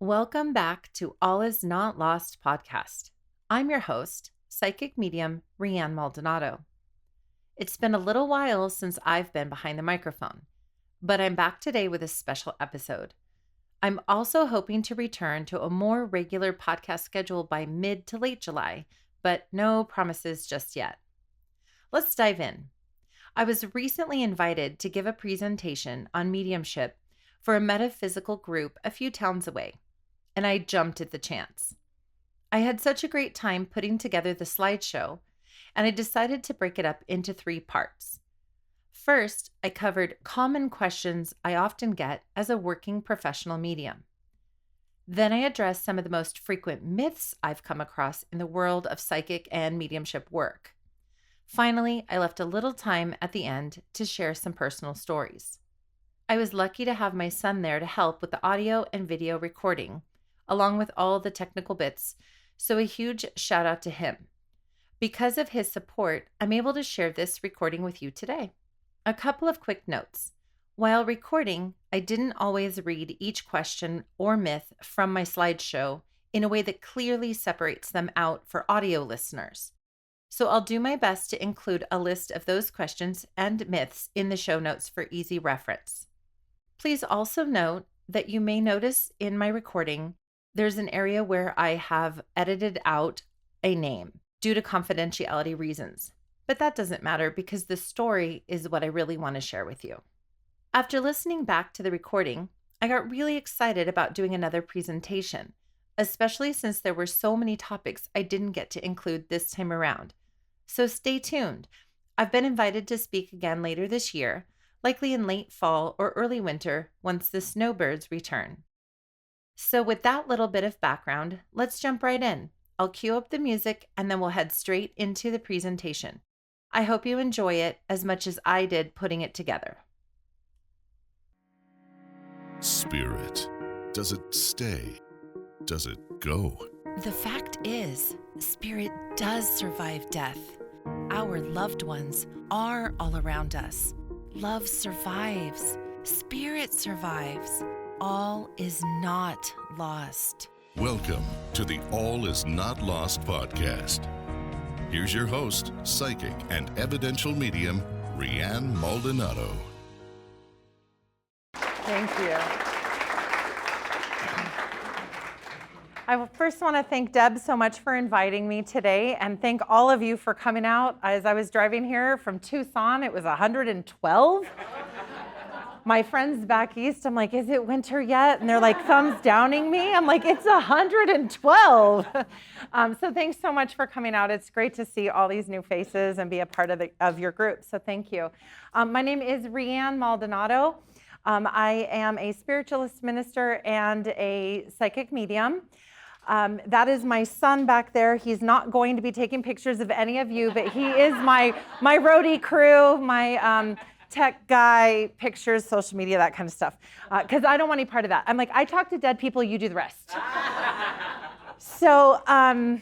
Welcome back to All Is Not Lost podcast. I'm your host, psychic medium Rianne Maldonado. It's been a little while since I've been behind the microphone, but I'm back today with a special episode. I'm also hoping to return to a more regular podcast schedule by mid to late July, but no promises just yet. Let's dive in. I was recently invited to give a presentation on mediumship for a metaphysical group a few towns away, and I jumped at the chance. I had such a great time putting together the slideshow, and I decided to break it up into 3 parts. First, I covered common questions I often get as a working professional medium. Then I addressed some of the most frequent myths I've come across in the world of psychic and mediumship work. Finally, I left a little time at the end to share some personal stories. I was lucky to have my son there to help with the audio and video recording, along with all the technical bits, so a huge shout out to him. Because of his support, I'm able to share this recording with you today. A couple of quick notes. While recording, I didn't always read each question or myth from my slideshow in a way that clearly separates them out for audio listeners. So I'll do my best to include a list of those questions and myths in the show notes for easy reference. Please also note that you may notice in my recording, there's an area where I have edited out a name due to confidentiality reasons, but that doesn't matter because the story is what I really want to share with you. After listening back to the recording, I got really excited about doing another presentation, especially since there were so many topics I didn't get to include this time around. So stay tuned. I've been invited to speak again later this year, likely in late fall or early winter once the snowbirds return. So with that little bit of background, let's jump right in. I'll cue up the music and then we'll head straight into the presentation. I hope you enjoy it as much as I did putting it together. Spirit. Does it stay? Does it go? The fact is, spirit does survive death. Our loved ones are all around us. Love survives. Spirit survives. All is not lost. Welcome to the All Is Not Lost podcast. Here's your host, psychic and evidential medium, Rianne Maldonado. Thank you. I first want to thank Deb so much for inviting me today, and thank all of you for coming out. As I was driving here from Tucson, it was 112. My friends back east, I'm like, is it winter yet? And they're like, thumbs downing me. I'm like, it's 112. So thanks so much for coming out. It's great to see all these new faces and be a part of your group. So thank you. My name is Rianne Maldonado. I am a spiritualist minister and a psychic medium. That is my son back there. He's not going to be taking pictures of any of you, but he is my roadie crew, my tech guy, pictures, social media, that kind of stuff. Because I don't want any part of that. I'm like, I talk to dead people, you do the rest. So I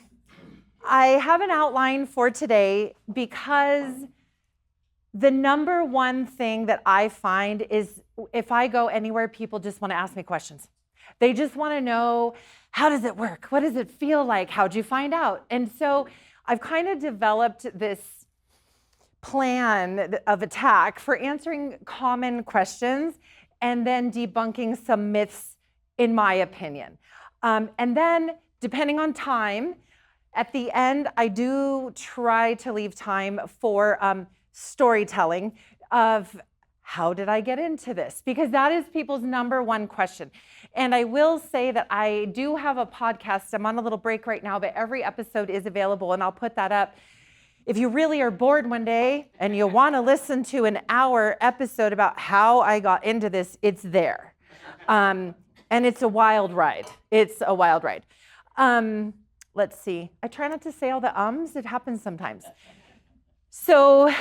have an outline for today because the number one thing that I find is if I go anywhere, people just want to ask me questions. They just want to know, how does it work? What does it feel like? How'd you find out? And so I've kind of developed this plan of attack for answering common questions and then debunking some myths, in my opinion. And then, depending on time, at the end, I do try to leave time for storytelling of how did I get into this? Because that is people's number one question. And I will say that I do have a podcast. I'm on a little break right now, but every episode is available, and I'll put that up. If you really are bored one day and you want to listen to an hour episode about how I got into this, it's there. And it's a wild ride. It's a wild ride. Let's see. I try not to say all the ums. It happens sometimes. So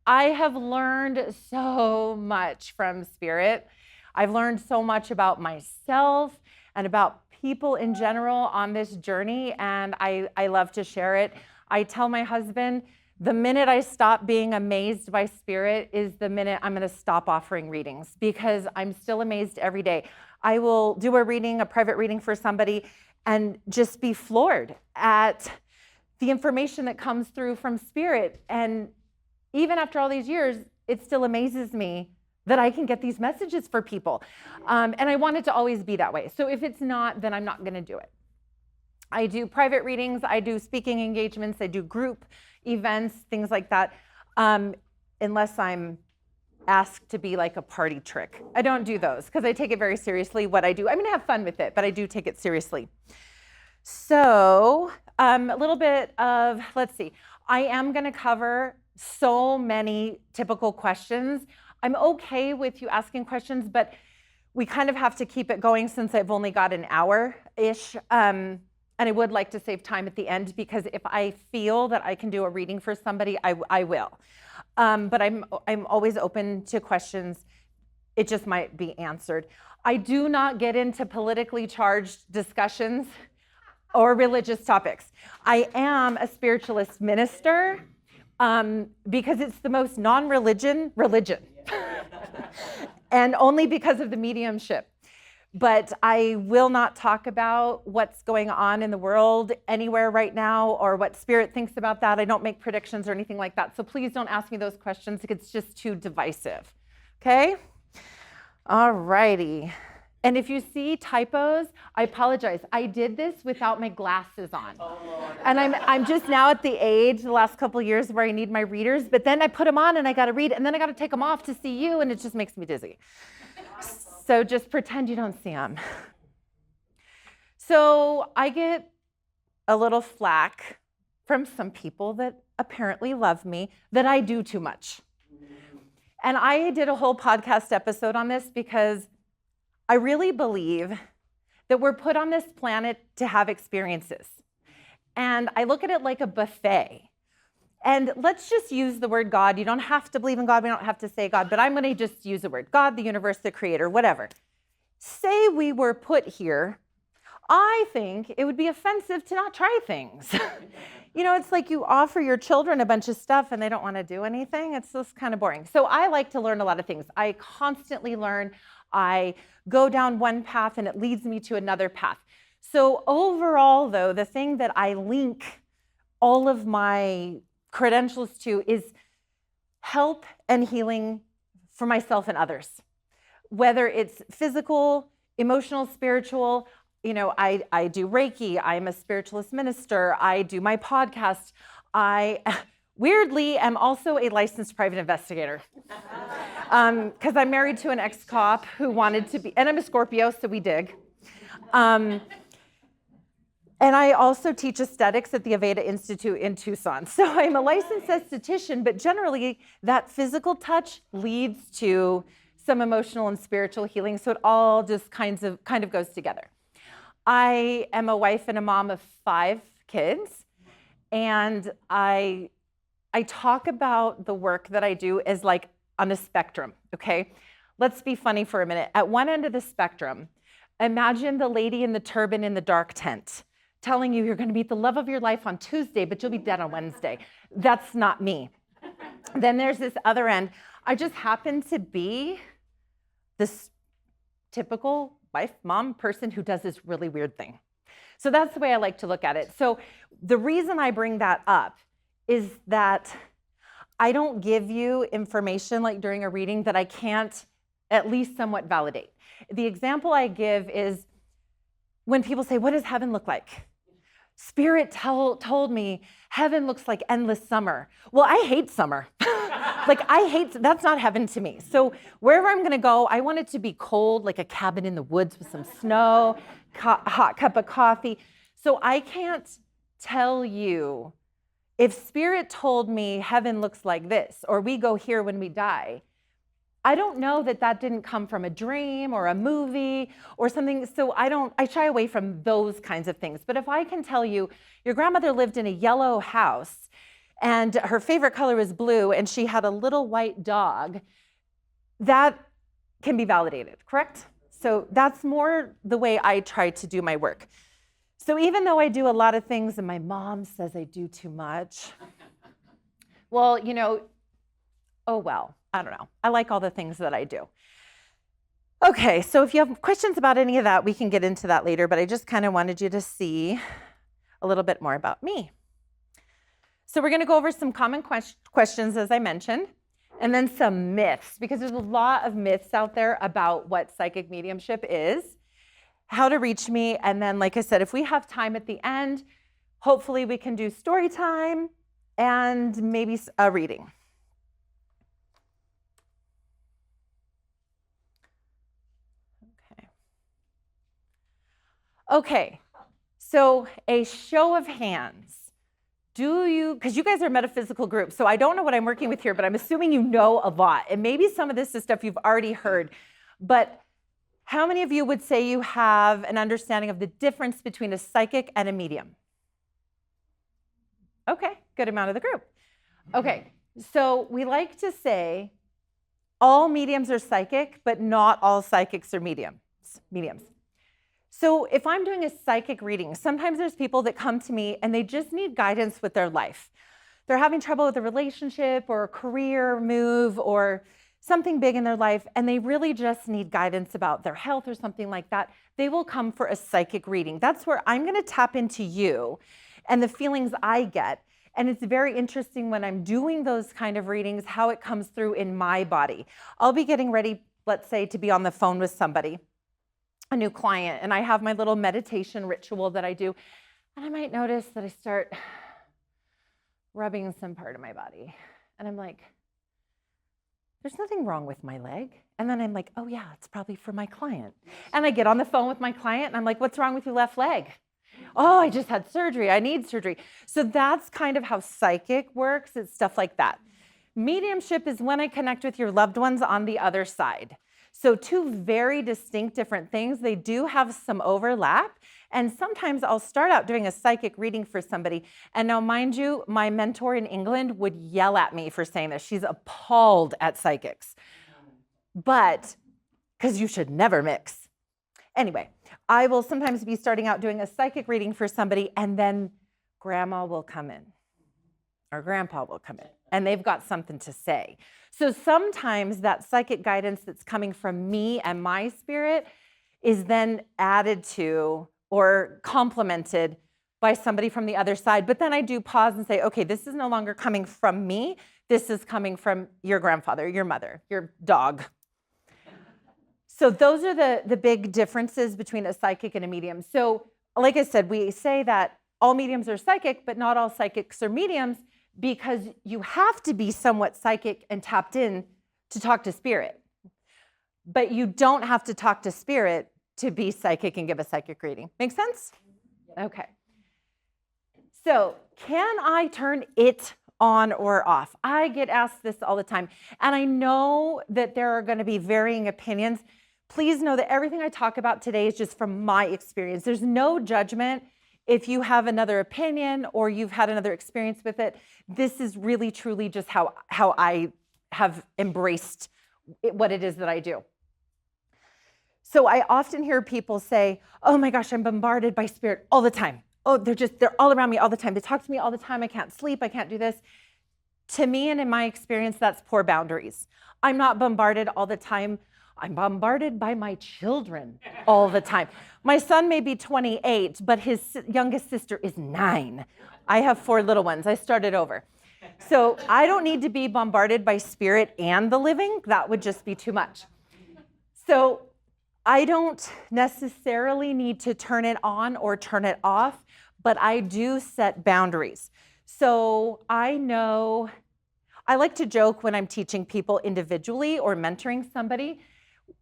I have learned so much from Spirit. I've learned so much about myself and about people in general on this journey, and I love to share it. I tell my husband, the minute I stop being amazed by Spirit is the minute I'm going to stop offering readings, because I'm still amazed every day. I will do a private reading for somebody, and just be floored at the information that comes through from spirit. And even after all these years, it still amazes me that I can get these messages for people. And I want it to always be that way. So if it's not, then I'm not going to do it. I do private readings, I do speaking engagements, I do group events, things like that, unless I'm asked to be like a party trick. I don't do those because I take it very seriously what I do. I mean, I have fun with it, but I do take it seriously. So a little bit of, let's see, I am going to cover so many typical questions. I'm okay with you asking questions, but we kind of have to keep it going since I've only got an hour-ish. And I would like to save time at the end, because if I feel that I can do a reading for somebody, I will. But I'm always open to questions. It just might be answered. I do not get into politically charged discussions or religious topics. I am a spiritualist minister because it's the most non-religion religion. And only because of the mediumship. But I will not talk about what's going on in the world anywhere right now, or what spirit thinks about that. I don't make predictions or anything like that. So please don't ask me those questions, because it's just too divisive. Okay? All righty. And if you see typos, I apologize. I did this without my glasses on. And I'm just now at the age, the last couple of years, where I need my readers, but then I put them on and I got to read, and then I got to take them off to see you, and it just makes me dizzy. So just pretend you don't see them. So I get a little flack from some people that apparently love me that I do too much. And I did a whole podcast episode on this because I really believe that we're put on this planet to have experiences. And I look at it like a buffet. And let's just use the word God. You don't have to believe in God. We don't have to say God, but I'm going to just use the word God, the universe, the creator, whatever. Say we were put here, I think it would be offensive to not try things. You know, it's like you offer your children a bunch of stuff and they don't want to do anything. It's just kind of boring. So I like to learn a lot of things. I constantly learn. I go down one path and it leads me to another path. So overall, though, the thing that I link all of my credentials to is help and healing for myself and others. Whether it's physical, emotional, spiritual, you know, I do Reiki, I'm a spiritualist minister, I do my podcast. I weirdly am also a licensed private investigator. Because I'm married to an ex-cop who wanted to be, and I'm a Scorpio, so we dig. And I also teach aesthetics at the Aveda Institute in Tucson. So I'm a licensed esthetician, but generally that physical touch leads to some emotional and spiritual healing. So it all just kind of goes together. I am a wife and a mom of 5 kids. And I talk about the work that I do as like on a spectrum, okay? Let's be funny for a minute. At one end of the spectrum, imagine the lady in the turban in the dark tent telling you you're going to meet the love of your life on Tuesday, but you'll be dead on Wednesday. That's not me. Then there's this other end. I just happen to be this typical wife, mom person who does this really weird thing. So that's the way I like to look at it. So the reason I bring that up is that I don't give you information like during a reading that I can't at least somewhat validate. The example I give is when people say, what does heaven look like? Spirit told me heaven looks like endless summer. Well, I hate summer. That's not heaven to me. So wherever I'm gonna go, I want it to be cold, like a cabin in the woods with some snow, hot cup of coffee. So I can't tell you if spirit told me heaven looks like this, or we go here when we die. I don't know that didn't come from a dream or a movie or something. So I shy away from those kinds of things. But if I can tell you, your grandmother lived in a yellow house and her favorite color was blue and she had a little white dog, that can be validated, correct? So that's more the way I try to do my work. So even though I do a lot of things and my mom says I do too much, well, you know, oh well. I don't know. I like all the things that I do. Okay, so if you have questions about any of that, we can get into that later, but I just kind of wanted you to see a little bit more about me. So we're going to go over some common questions, as I mentioned, and then some myths, because there's a lot of myths out there about what psychic mediumship is, how to reach me, and then, like I said, if we have time at the end, hopefully we can do story time and maybe a reading. Okay, so a show of hands. Do you, because you guys are a metaphysical group, so I don't know what I'm working with here, but I'm assuming you know a lot. And maybe some of this is stuff you've already heard. But how many of you would say you have an understanding of the difference between a psychic and a medium? Okay, good amount of the group. Okay, so we like to say all mediums are psychic, but not all psychics are mediums. So if I'm doing a psychic reading, sometimes there's people that come to me and they just need guidance with their life. They're having trouble with a relationship or a career move or something big in their life, and they really just need guidance about their health or something like that. They will come for a psychic reading. That's where I'm going to tap into you and the feelings I get. And it's very interesting when I'm doing those kind of readings, how it comes through in my body. I'll be getting ready, let's say, to be on the phone with somebody, a new client, and I have my little meditation ritual that I do, and I might notice that I start rubbing some part of my body, and I'm like, there's nothing wrong with my leg. And then I'm like, oh yeah, it's probably for my client. And I get on the phone with my client, and I'm like, what's wrong with your left leg? Oh, I just had surgery. I need surgery. So that's kind of how psychic works. It's stuff like that. Mediumship is when I connect with your loved ones on the other side. So two very distinct different things. They do have some overlap. And sometimes I'll start out doing a psychic reading for somebody. And now, mind you, my mentor in England would yell at me for saying this. She's appalled at psychics. But, because you should never mix. Anyway, I will sometimes be starting out doing a psychic reading for somebody, and then grandma will come in, or grandpa will come in, and they've got something to say. So sometimes that psychic guidance that's coming from me and my spirit is then added to or complemented by somebody from the other side. But then I do pause and say, okay, this is no longer coming from me. This is coming from your grandfather, your mother, your dog. So those are the big differences between a psychic and a medium. So like I said, we say that all mediums are psychic, but not all psychics are mediums, because you have to be somewhat psychic and tapped in to talk to spirit. But you don't have to talk to spirit to be psychic and give a psychic reading. Make sense? Okay. So can I turn it on or off? I get asked this all the time. And I know that there are going to be varying opinions. Please know that everything I talk about today is just from my experience. There's no judgment. If you have another opinion or you've had another experience with it, this is really, truly just how I have embraced what it is that I do. So I often hear people say, oh my gosh, I'm bombarded by spirit all the time. Oh, they're all around me all the time. They talk to me all the time. I can't sleep. I can't do this. To me and in my experience, that's poor boundaries. I'm not bombarded all the time. I'm bombarded by my children all the time. My son may be 28, but his youngest sister is 9. I have 4 little ones. I started over. So I don't need to be bombarded by spirit and the living. That would just be too much. So I don't necessarily need to turn it on or turn it off, but I do set boundaries. So I know, I like to joke when I'm teaching people individually or mentoring somebody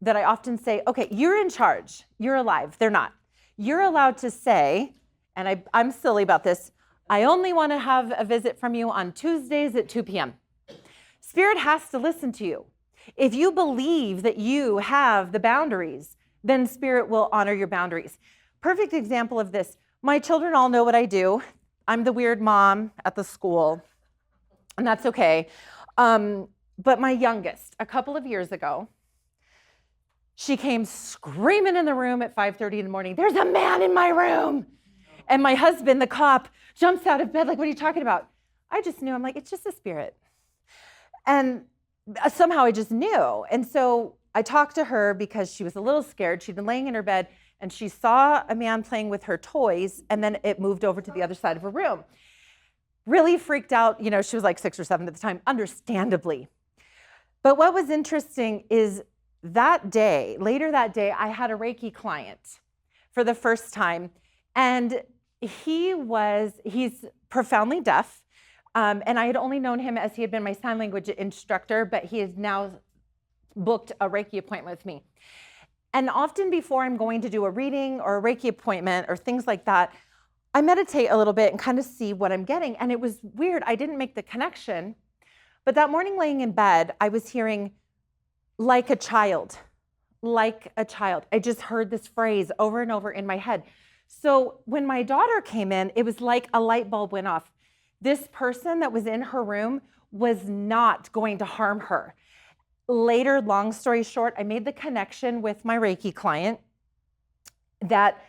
that I often say, okay, you're in charge, you're alive, they're not. You're allowed to say, and I'm silly about this, I only want to have a visit from you on Tuesdays at 2 p.m. Spirit has to listen to you. If you believe that you have the boundaries, then Spirit will honor your boundaries. Perfect example of this. My children all know what I do. I'm the weird mom at the school, and that's okay. But my youngest, a couple of years ago, she came screaming in the room at 5:30 in the morning, there's a man in my room. And my husband, the cop, jumps out of bed like, what are you talking about? I just knew. I'm like, it's just a spirit. And somehow I just knew. And so I talked to her because she was a little scared. She'd been laying in her bed and she saw a man playing with her toys, and then it moved over to the other side of her room. Really freaked out. She was like 6 or 7 at the time, understandably. But what was interesting is later that day, I had a Reiki client for the first time, and he's profoundly deaf. And I had only known him as he had been my sign language instructor, but he has now booked a Reiki appointment with me. And often before I'm going to do a reading or a Reiki appointment or things like that, I meditate a little bit and kind of see what I'm getting. And it was weird. I didn't make the connection. But that morning laying in bed, I was hearing like a child, like a child. I just heard this phrase over and over in my head. So when my daughter came in, it was like a light bulb went off. This person that was in her room was not going to harm her. Later, long story short, I made the connection with my Reiki client that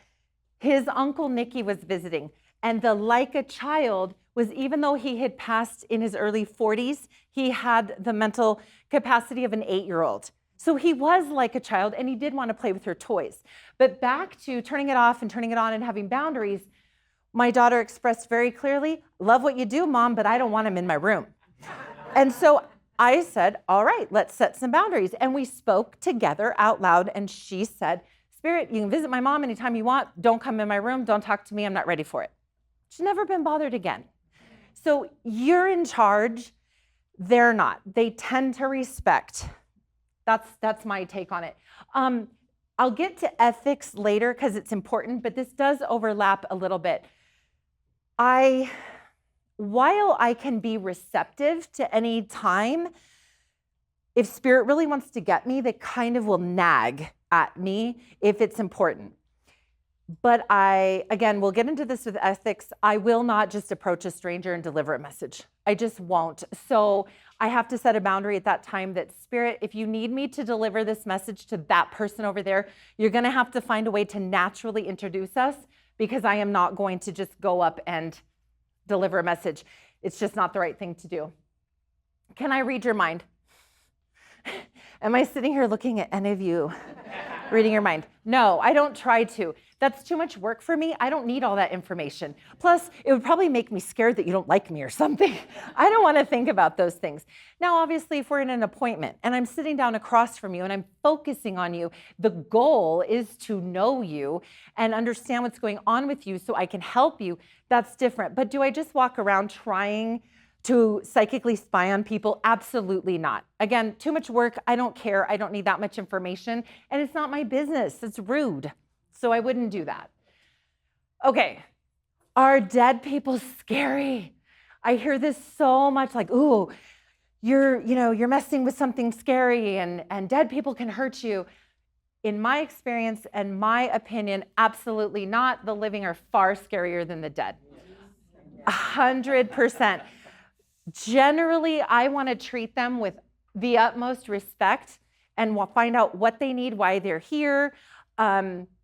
his uncle Nicky was visiting. And the like a child was, even though he had passed in his early 40s, he had the mental capacity of an 8-year-old. So he was like a child, and he did want to play with her toys. But back to turning it off and turning it on and having boundaries, my daughter expressed very clearly, love what you do, Mom, but I don't want him in my room. And so I said, all right, let's set some boundaries. And we spoke together out loud, and she said, Spirit, you can visit my mom anytime you want. Don't come in my room. Don't talk to me. I'm not ready for it. She's never been bothered again. So you're in charge. They're not. They tend to respect. That's my take on it. I'll get to ethics later because it's important, but this does overlap a little bit. While I can be receptive to any time, if Spirit really wants to get me, they kind of will nag at me if it's important. But we'll get into this with ethics. I will not just approach a stranger and deliver a message. I just won't. So I have to set a boundary at that time that, Spirit, if you need me to deliver this message to that person over there, you're going to have to find a way to naturally introduce us, because I am not going to just go up and deliver a message. It's just not the right thing to do. Can I read your mind? Am I sitting here looking at any of you reading your mind? No, I don't try to. That's too much work for me. I don't need all that information. Plus, it would probably make me scared that you don't like me or something. I don't want to think about those things. Now, obviously, if we're in an appointment and I'm sitting down across from you and I'm focusing on you, the goal is to know you and understand what's going on with you so I can help you. That's different. But do I just walk around trying to psychically spy on people? Absolutely not. Again, too much work. I don't care. I don't need that much information. And it's not my business. It's rude. So I wouldn't do that. Okay. Are dead people scary? I hear this so much, like, ooh, you're messing with something scary and dead people can hurt you. In my experience and my opinion, absolutely not. The living are far scarier than the dead. 100%. Generally, I want to treat them with the utmost respect and find out what they need, why they're here,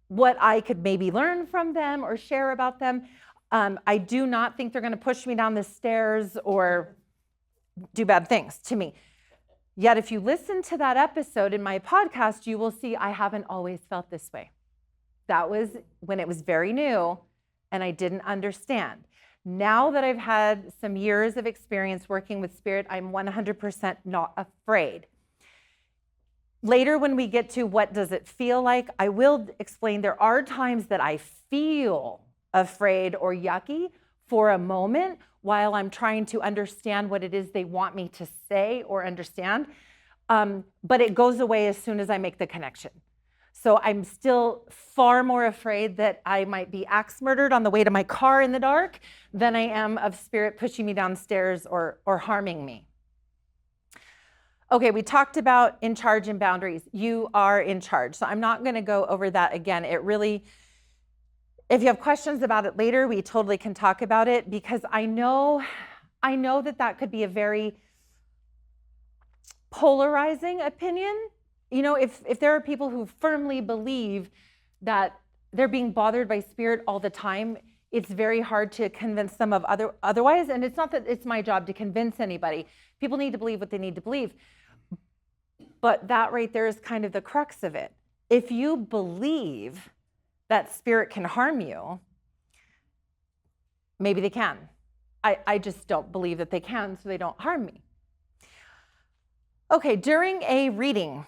what I could maybe learn from them or share about them. I do not think they're going to push me down the stairs or do bad things to me. Yet if you listen to that episode in my podcast, you will see I haven't always felt this way. That was when it was very new and I didn't understand. Now that I've had some years of experience working with Spirit, I'm 100% not afraid. Later, when we get to what does it feel like, I will explain there are times that I feel afraid or yucky for a moment while I'm trying to understand what it is they want me to say or understand. But it goes away as soon as I make the connection. So I'm still far more afraid that I might be axe murdered on the way to my car in the dark than I am of Spirit pushing me downstairs or harming me. Okay, we talked about in charge and boundaries. You are in charge. So I'm not going to go over that again. It really, if you have questions about it later, we totally can talk about it, because I know that could be a very polarizing opinion. You know, if there are people who firmly believe that they're being bothered by Spirit all the time, it's very hard to convince them of otherwise. And it's not that it's my job to convince anybody. People need to believe what they need to believe. But that right there is kind of the crux of it. If you believe that spirit can harm you, maybe they can. I just don't believe that they can, so they don't harm me. Okay, during a reading,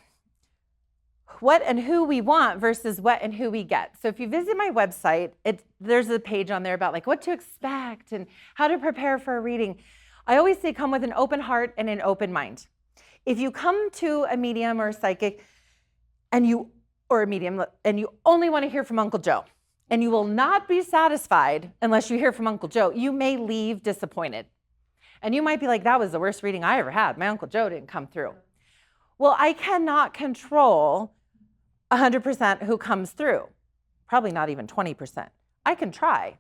what and who we want versus what and who we get. So if you visit my website, there's a page on there about like what to expect and how to prepare for a reading. I always say come with an open heart and an open mind. If you come to a medium or a psychic and you only want to hear from Uncle Joe, and you will not be satisfied unless you hear from Uncle Joe, you may leave disappointed. And you might be like, that was the worst reading I ever had. My Uncle Joe didn't come through. Well, I cannot control 100% who comes through. Probably not even 20%. I can try.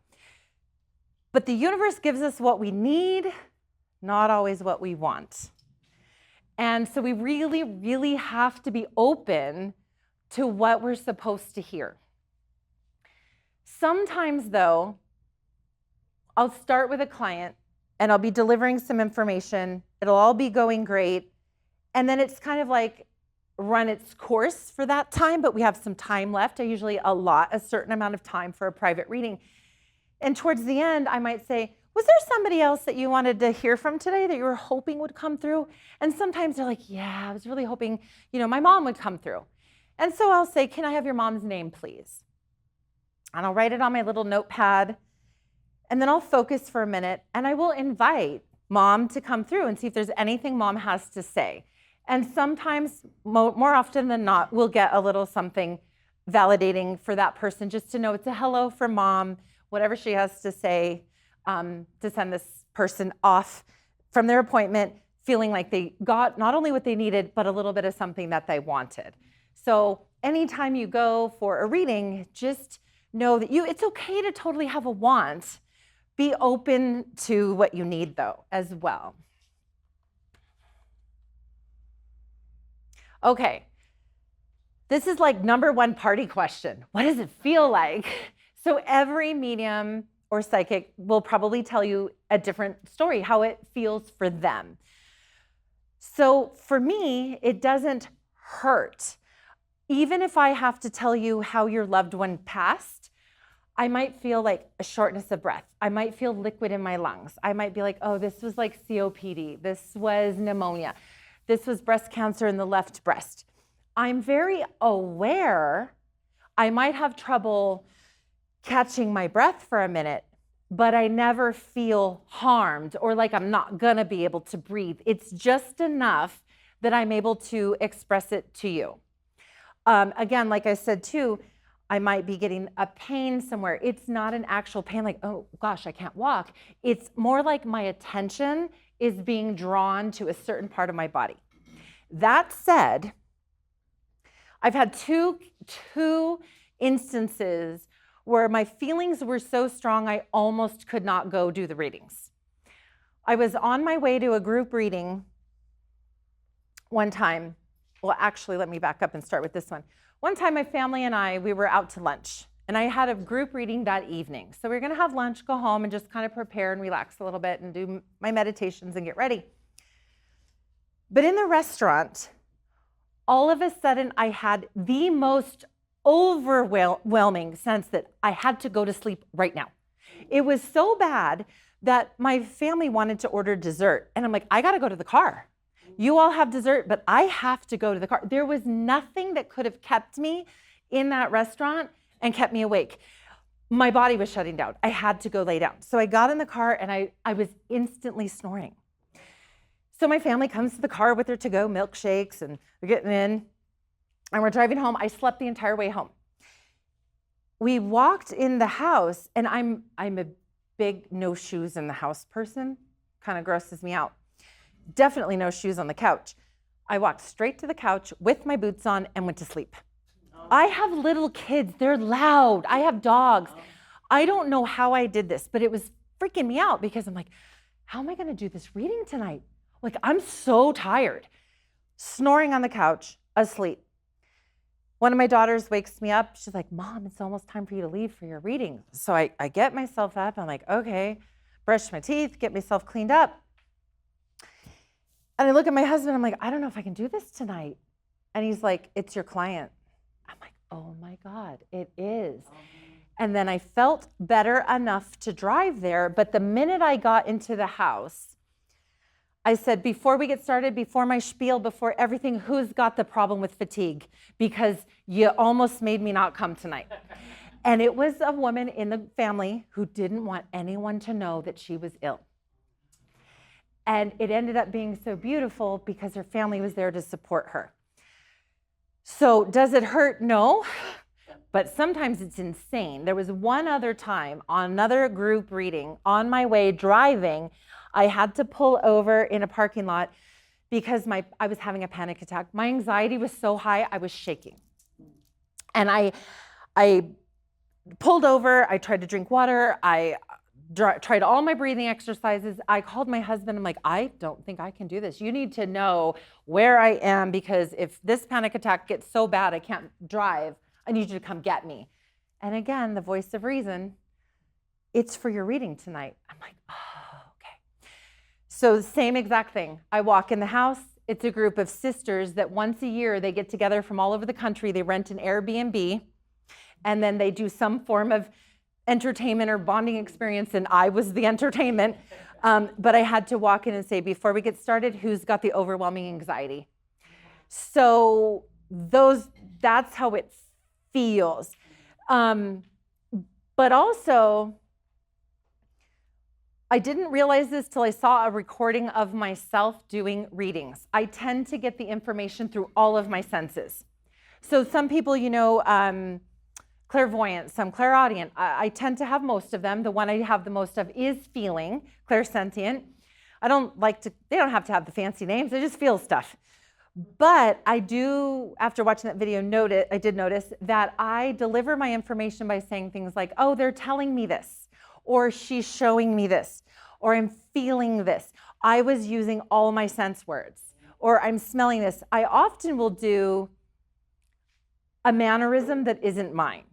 But the universe gives us what we need, not always what we want. And so we really, really have to be open to what we're supposed to hear. Sometimes, though, I'll start with a client and I'll be delivering some information. It'll all be going great. And then it's kind of like run its course for that time, but we have some time left. I usually allot a certain amount of time for a private reading. And towards the end, I might say, was there somebody else that you wanted to hear from today that you were hoping would come through? And sometimes they're like, yeah, I was really hoping, my mom would come through. And so I'll say, can I have your mom's name, please? And I'll write it on my little notepad. And then I'll focus for a minute and I will invite mom to come through and see if there's anything mom has to say. And sometimes, more often than not, we'll get a little something validating for that person just to know it's a hello from mom, whatever she has to say, to send this person off from their appointment feeling like they got not only what they needed, but a little bit of something that they wanted. So anytime you go for a reading, just know that it's okay to totally have a want. Be open to what you need, though, as well. Okay, this is like number one party question. What does it feel like? So every medium or psychic will probably tell you a different story, how it feels for them. So for me, it doesn't hurt. Even if I have to tell you how your loved one passed, I might feel like a shortness of breath. I might feel liquid in my lungs. I might be like, oh, this was like COPD. This was pneumonia. This was breast cancer in the left breast. I'm very aware I might have trouble catching my breath for a minute, but I never feel harmed or like I'm not gonna be able to breathe. It's just enough that I'm able to express it to you. Again, like I said too, I might be getting a pain somewhere. It's not an actual pain like, oh gosh, I can't walk. It's more like my attention is being drawn to a certain part of my body. That said, I've had two instances where my feelings were so strong I almost could not go do the readings. I was on my way to a group reading one time. Well, actually, let me back up and start with this one. One time, my family and we were out to lunch, and I had a group reading that evening. So we were gonna have lunch, go home, and just kind of prepare and relax a little bit and do my meditations and get ready. But in the restaurant, all of a sudden, I had the most overwhelming sense that I had to go to sleep right now. It was so bad that my family wanted to order dessert. And I'm like, I gotta go to the car. You all have dessert, but I have to go to the car. There was nothing that could have kept me in that restaurant and kept me awake. My body was shutting down. I had to go lay down. So I got in the car and I was instantly snoring. So my family comes to the car with their to-go milkshakes and we're getting in and we're driving home. I slept the entire way home. We walked in the house and I'm a big no shoes in the house person, kind of grosses me out. Definitely no shoes on the couch. I walked straight to the couch with my boots on and went to sleep. I have little kids, they're loud. I have dogs. I don't know how I did this, but it was freaking me out because I'm like, how am I gonna do this reading tonight? Like, I'm so tired. Snoring on the couch, asleep. One of my daughters wakes me up. She's like, Mom, it's almost time for you to leave for your reading. So I get myself up. I'm like, okay, brush my teeth, get myself cleaned up. And I look at my husband, I'm like, I don't know if I can do this tonight. And he's like, it's your client. I'm like, oh my God, it is. And then I felt better enough to drive there. But the minute I got into the house, I said, before we get started, before my spiel, before everything, who's got the problem with fatigue? Because you almost made me not come tonight. And it was a woman in the family who didn't want anyone to know that she was ill. And it ended up being so beautiful because her family was there to support her. So does it hurt? No. But sometimes it's insane. There was one other time on another group reading on my way driving, I had to pull over in a parking lot because I was having a panic attack. My anxiety was so high, I was shaking. And I pulled over, I tried to drink water, I tried all my breathing exercises. I called my husband, I'm like, I don't think I can do this. You need to know where I am because if this panic attack gets so bad I can't drive, I need you to come get me. And again, the voice of reason, it's for your reading tonight. I'm like, oh, okay. So same exact thing. I walk in the house. It's a group of sisters that once a year, they get together from all over the country. They rent an Airbnb, and then they do some form of entertainment or bonding experience, and I was the entertainment. But I had to walk in and say, before we get started, who's got the overwhelming anxiety? So that's how it feels. But also, I didn't realize this till I saw a recording of myself doing readings. I tend to get the information through all of my senses. So some people, clairvoyant, some clairaudient. I tend to have most of them. The one I have the most of is feeling, clairsentient. They don't have to have the fancy names. I just feel stuff. But I do, after watching that video, I did notice that I deliver my information by saying things like, oh, they're telling me this, or she's showing me this, or I'm feeling this. I was using all my sense words, or I'm smelling this. I often will do a mannerism that isn't mine.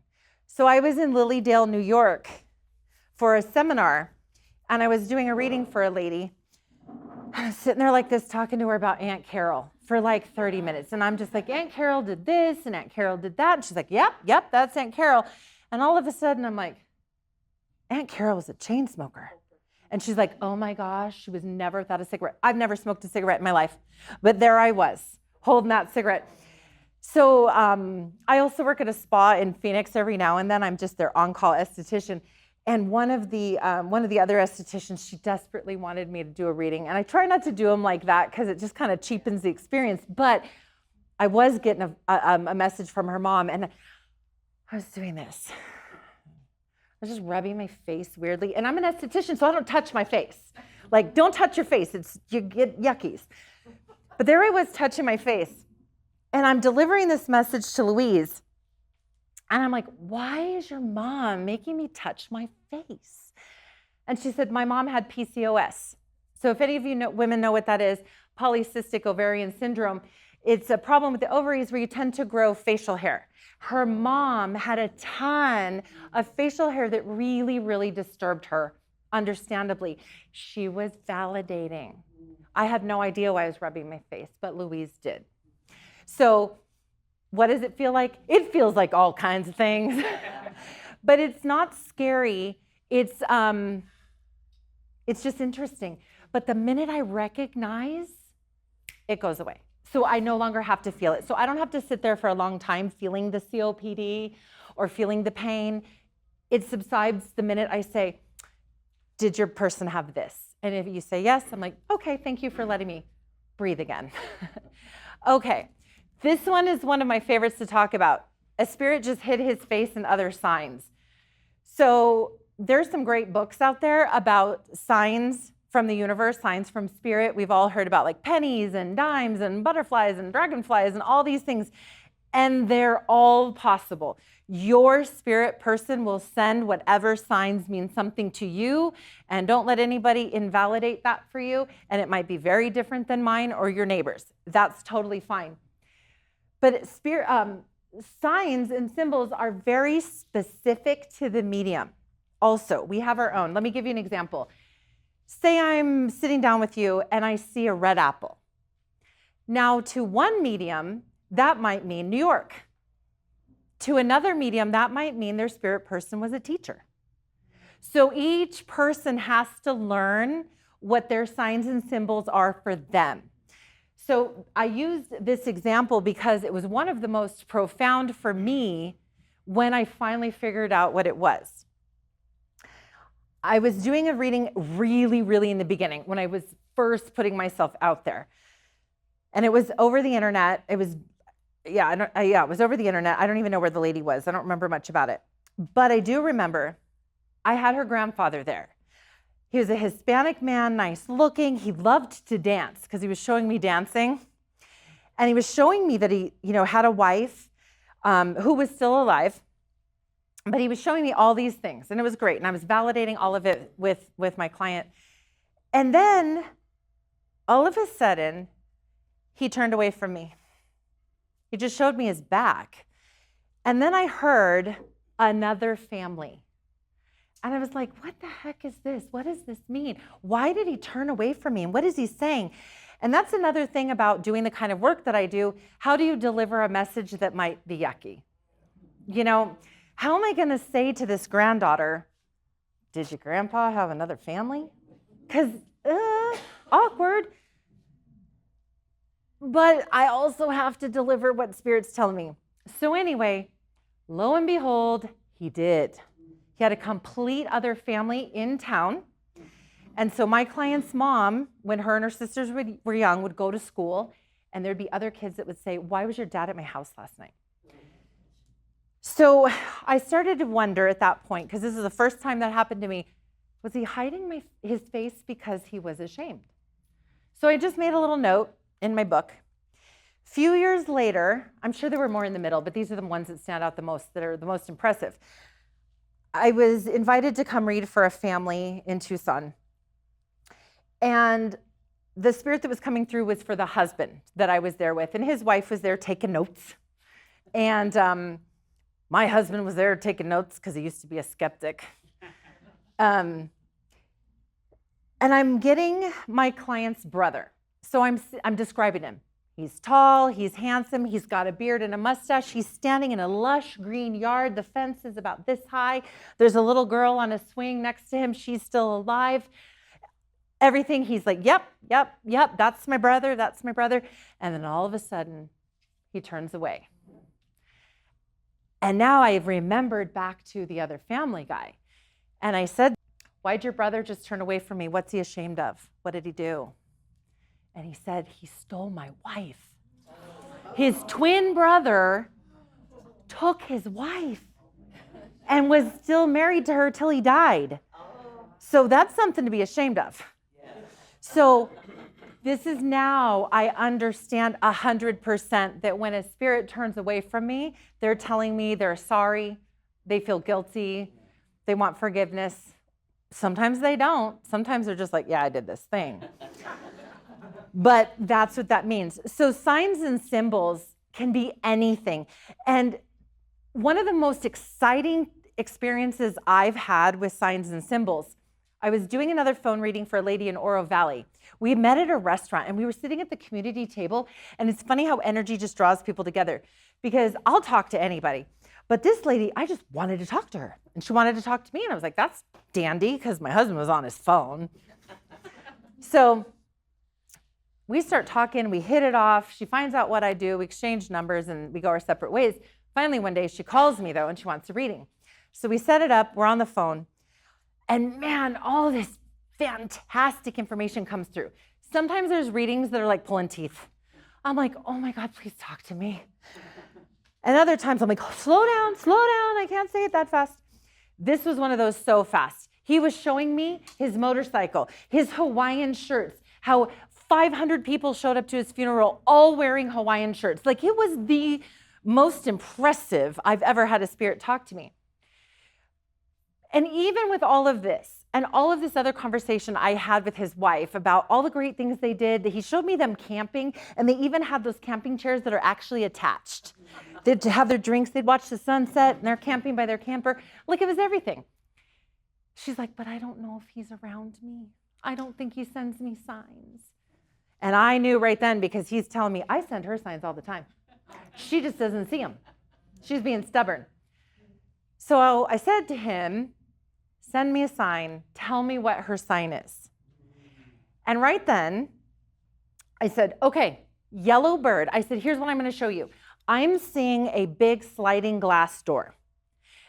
So I was in Lilydale, New York for a seminar, and I was doing a reading for a lady. I was sitting there like this, talking to her about Aunt Carol for like 30 minutes. And I'm just like, Aunt Carol did this, and Aunt Carol did that. And she's like, yep, that's Aunt Carol. And all of a sudden, I'm like, Aunt Carol was a chain smoker. And she's like, oh my gosh, she was never without a cigarette. I've never smoked a cigarette in my life. But there I was, holding that cigarette. So I also work at a spa in Phoenix every now and then. I'm just their on-call esthetician. And one of the other estheticians, she desperately wanted me to do a reading. And I try not to do them like that because it just kind of cheapens the experience. But I was getting a message from her mom, and I was doing this. I was just rubbing my face weirdly. And I'm an esthetician, so I don't touch my face. Like, don't touch your face. You get yuckies. But there I was touching my face. And I'm delivering this message to Louise. And I'm like, why is your mom making me touch my face? And she said, my mom had PCOS. So if any of you women know what that is, polycystic ovarian syndrome, it's a problem with the ovaries where you tend to grow facial hair. Her mom had a ton of facial hair that really, really disturbed her, understandably. She was validating. I had no idea why I was rubbing my face, but Louise did. So what does it feel like? It feels like all kinds of things, but it's not scary. It's just interesting. But the minute I recognize, it goes away. So I no longer have to feel it. So I don't have to sit there for a long time feeling the COPD or feeling the pain. It subsides the minute I say, did your person have this? And if you say yes, I'm like, okay, thank you for letting me breathe again. Okay. This one is one of my favorites to talk about. A spirit just hid his face and other signs. So there's some great books out there about signs from the universe, signs from spirit. We've all heard about like pennies and dimes and butterflies and dragonflies and all these things. And they're all possible. Your spirit person will send whatever signs mean something to you, and don't let anybody invalidate that for you. And it might be very different than mine or your neighbors. That's totally fine. But signs and symbols are very specific to the medium. Also, we have our own. Let me give you an example. Say I'm sitting down with you and I see a red apple. Now, to one medium, that might mean New York. To another medium, that might mean their spirit person was a teacher. So each person has to learn what their signs and symbols are for them. So I used this example because it was one of the most profound for me when I finally figured out what it was. I was doing a reading really in the beginning when I was first putting myself out there. And it was over the internet. It was, it was over the internet. I don't even know where the lady was. I don't remember much about it. But I do remember I had her grandfather there. He was a Hispanic man, nice looking. He loved to dance because he was showing me dancing. And he was showing me that he, had a wife who was still alive. But he was showing me all these things, and it was great. And I was validating all of it with my client. And then all of a sudden, he turned away from me. He just showed me his back. And then I heard another family. And I was like, what the heck is this? What does this mean? Why did he turn away from me? And what is he saying? And that's another thing about doing the kind of work that I do. How do you deliver a message that might be yucky? How am I going to say to this granddaughter, did your grandpa have another family? Because awkward. But I also have to deliver what Spirit's telling me. So anyway, lo and behold, he did. He had a complete other family in town. And so my client's mom, when her and her sisters were young, would go to school, and there'd be other kids that would say, why was your dad at my house last night? So I started to wonder at that point, because this is the first time that happened to me, was he hiding his face because he was ashamed? So I just made a little note in my book. A few years later, I'm sure there were more in the middle, but these are the ones that stand out the most, that are the most impressive. I was invited to come read for a family in Tucson. And the spirit that was coming through was for the husband that I was there with, and his wife was there taking notes. And my husband was there taking notes because he used to be a skeptic. And I'm getting my client's brother. So I'm describing him. He's tall, he's handsome, he's got a beard and a mustache. He's standing in a lush green yard. The fence is about this high. There's a little girl on a swing next to him. She's still alive. Everything, he's like, yep, that's my brother. And then all of a sudden, he turns away. And now I've remembered back to the other family guy. And I said, why'd your brother just turn away from me? What's he ashamed of? What did he do? And he said, he stole my wife. His twin brother took his wife and was still married to her till he died. So that's something to be ashamed of. So this is now, I understand 100% that when a spirit turns away from me, they're telling me they're sorry, they feel guilty, they want forgiveness. Sometimes they don't. Sometimes they're just like, yeah, I did this thing. But that's what that means. So signs and symbols can be anything. And one of the most exciting experiences I've had with signs and symbols, I was doing another phone reading for a lady in Oro Valley. We met at a restaurant and we were sitting at the community table. And it's funny how energy just draws people together, because I'll talk to anybody. But this lady, I just wanted to talk to her. And she wanted to talk to me. And I was like, that's dandy, because my husband was on his phone. So we start talking, we hit it off. She finds out what I do. We exchange numbers and we go our separate ways. Finally, one day she calls me though, and she wants a reading. So we set it up, we're on the phone. And man, all this fantastic information comes through. Sometimes there's readings that are like pulling teeth. I'm like, oh my God, please talk to me. And other times I'm like, oh, slow down, I can't say it that fast. This was one of those so fast. He was showing me his motorcycle, his Hawaiian shirts, how 500 people showed up to his funeral, all wearing Hawaiian shirts. Like, it was the most impressive I've ever had a spirit talk to me. And even with all of this and all of this other conversation I had with his wife about all the great things they did, he showed me them camping, and they even had those camping chairs that are actually attached. They'd have their drinks, they'd watch the sunset, and they're camping by their camper. Like, it was everything. She's like, but I don't know if he's around me. I don't think he sends me signs. And I knew right then, because he's telling me, I send her signs all the time. She just doesn't see them. She's being stubborn. So I said to him, send me a sign. Tell me what her sign is. And right then, I said, okay, yellow bird. I said, here's what I'm going to show you. I'm seeing a big sliding glass door.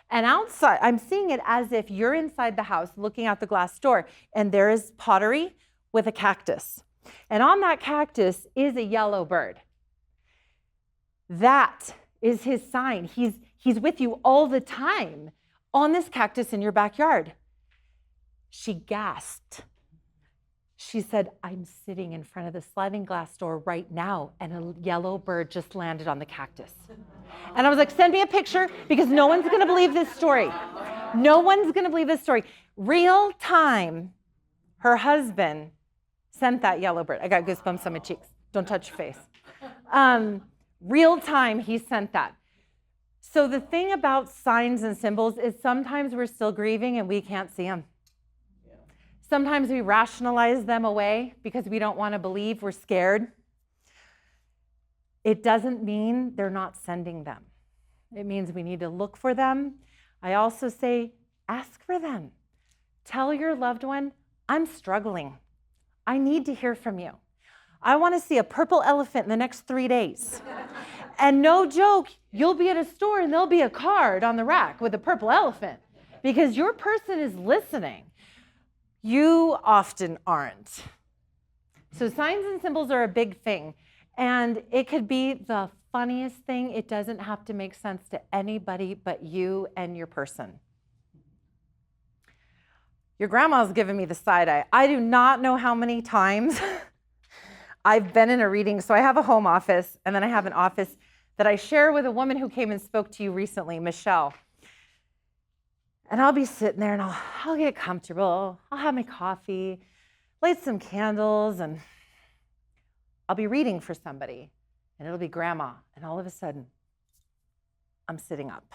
And outside, I'm seeing it as if you're inside the house looking out the glass door, and there is pottery with a cactus. And on that cactus is a yellow bird. That is his sign. He's with you all the time on this cactus in your backyard. She gasped. She said, I'm sitting in front of the sliding glass door right now, and a yellow bird just landed on the cactus. And I was like, send me a picture, because no one's going to believe this story. No one's going to believe this story. Real time, her husband sent that yellow bird. I got goosebumps on my cheeks. Don't touch your face. Real time, he sent that. So the thing about signs and symbols is sometimes we're still grieving and we can't see them. Sometimes we rationalize them away because we don't want to believe, we're scared. It doesn't mean they're not sending them. It means we need to look for them. I also say, ask for them. Tell your loved one, I'm struggling. I need to hear from you. I want to see a purple elephant in the next 3 days. And no joke, you'll be at a store and there'll be a card on the rack with a purple elephant because your person is listening. You often aren't. So signs and symbols are a big thing. And it could be the funniest thing. It doesn't have to make sense to anybody but you and your person. Your grandma's giving me the side eye. I do not know how many times I've been in a reading. So I have a home office, and then I have an office that I share with a woman who came and spoke to you recently, Michelle. And I'll be sitting there and I'll get comfortable. I'll have my coffee, light some candles, and I'll be reading for somebody. And it'll be grandma. And all of a sudden, I'm sitting up.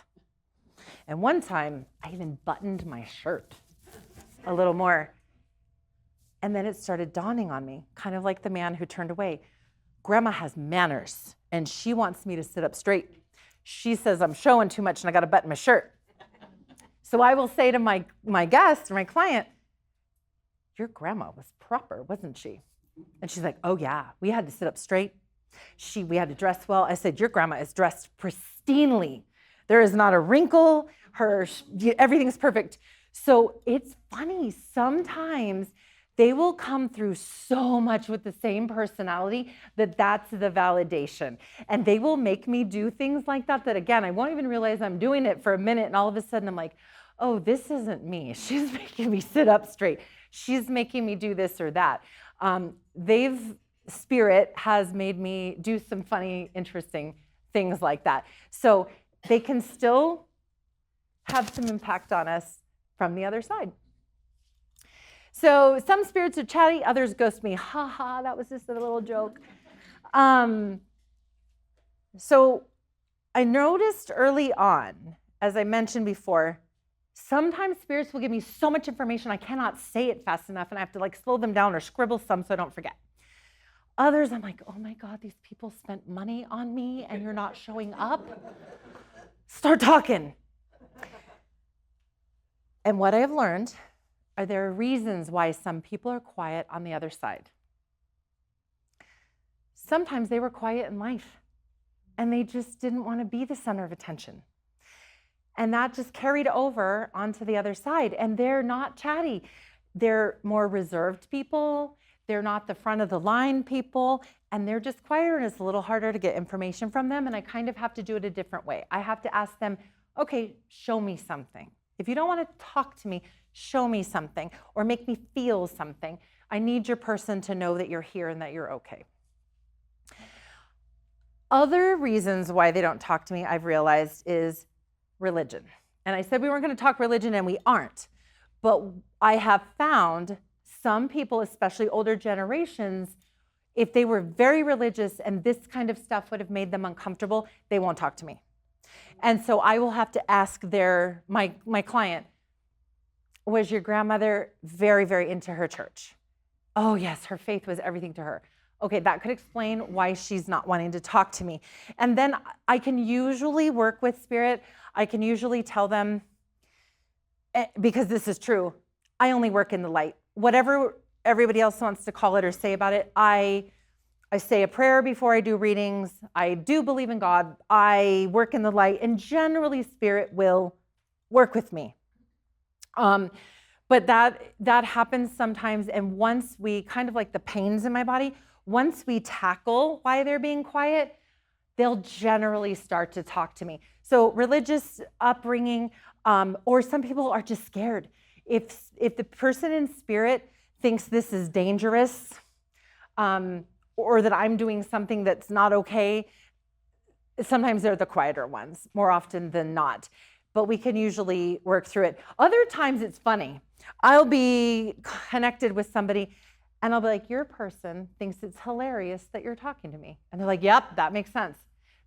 And one time, I even buttoned my shirt a little more. And then it started dawning on me, kind of like the man who turned away. Grandma has manners, and she wants me to sit up straight. She says I'm showing too much and I got to button my shirt. So I will say to my guest or my client, your grandma was proper, wasn't she? And she's like, oh yeah, we had to sit up straight. We had to dress well. I said, your grandma is dressed pristinely. There is not a wrinkle. Everything's perfect. So it's funny. Sometimes they will come through so much with the same personality that's the validation. And they will make me do things like that again, I won't even realize I'm doing it for a minute. And all of a sudden I'm like, oh, this isn't me. She's making me sit up straight. She's making me do this or that. Spirit has made me do some funny, interesting things like that. So they can still have some impact on us from the other side. So some spirits are chatty, others ghost me. Ha ha, that was just a little joke. So I noticed early on, as I mentioned before, sometimes spirits will give me so much information I cannot say it fast enough and I have to slow them down or scribble some so I don't forget. Others, I'm like, oh my God, these people spent money on me and you're not showing up. Start talking. And what I have learned are there are reasons why some people are quiet on the other side. Sometimes they were quiet in life and they just didn't want to be the center of attention. And that just carried over onto the other side. And they're not chatty. They're more reserved people. They're not the front of the line people. And they're just quieter and it's a little harder to get information from them. And I kind of have to do it a different way. I have to ask them, okay, show me something. If you don't want to talk to me, show me something or make me feel something. I need your person to know that you're here and that you're okay. Other reasons why they don't talk to me, I've realized, is religion. And I said we weren't going to talk religion, and we aren't. But I have found some people, especially older generations, if they were very religious and this kind of stuff would have made them uncomfortable, they won't talk to me. And so I will have to ask my client, was your grandmother very, very into her church? Oh yes, her faith was everything to her. Okay, that could explain why she's not wanting to talk to me. And then I can usually work with spirit. I can usually tell them, because this is true, I only work in the light. Whatever everybody else wants to call it or say about it, I say a prayer before I do readings. I do believe in God. I work in the light, and generally spirit will work with me. But that happens sometimes, and once we kind of like the pains in my body, once we tackle why they're being quiet, they'll generally start to talk to me. So religious upbringing, or some people are just scared. If the person in spirit thinks this is dangerous, or that I'm doing something that's not okay, sometimes they're the quieter ones, more often than not. But we can usually work through it. Other times it's funny. I'll be connected with somebody and I'll be like, your person thinks it's hilarious that you're talking to me. And they're like, yep, that makes sense.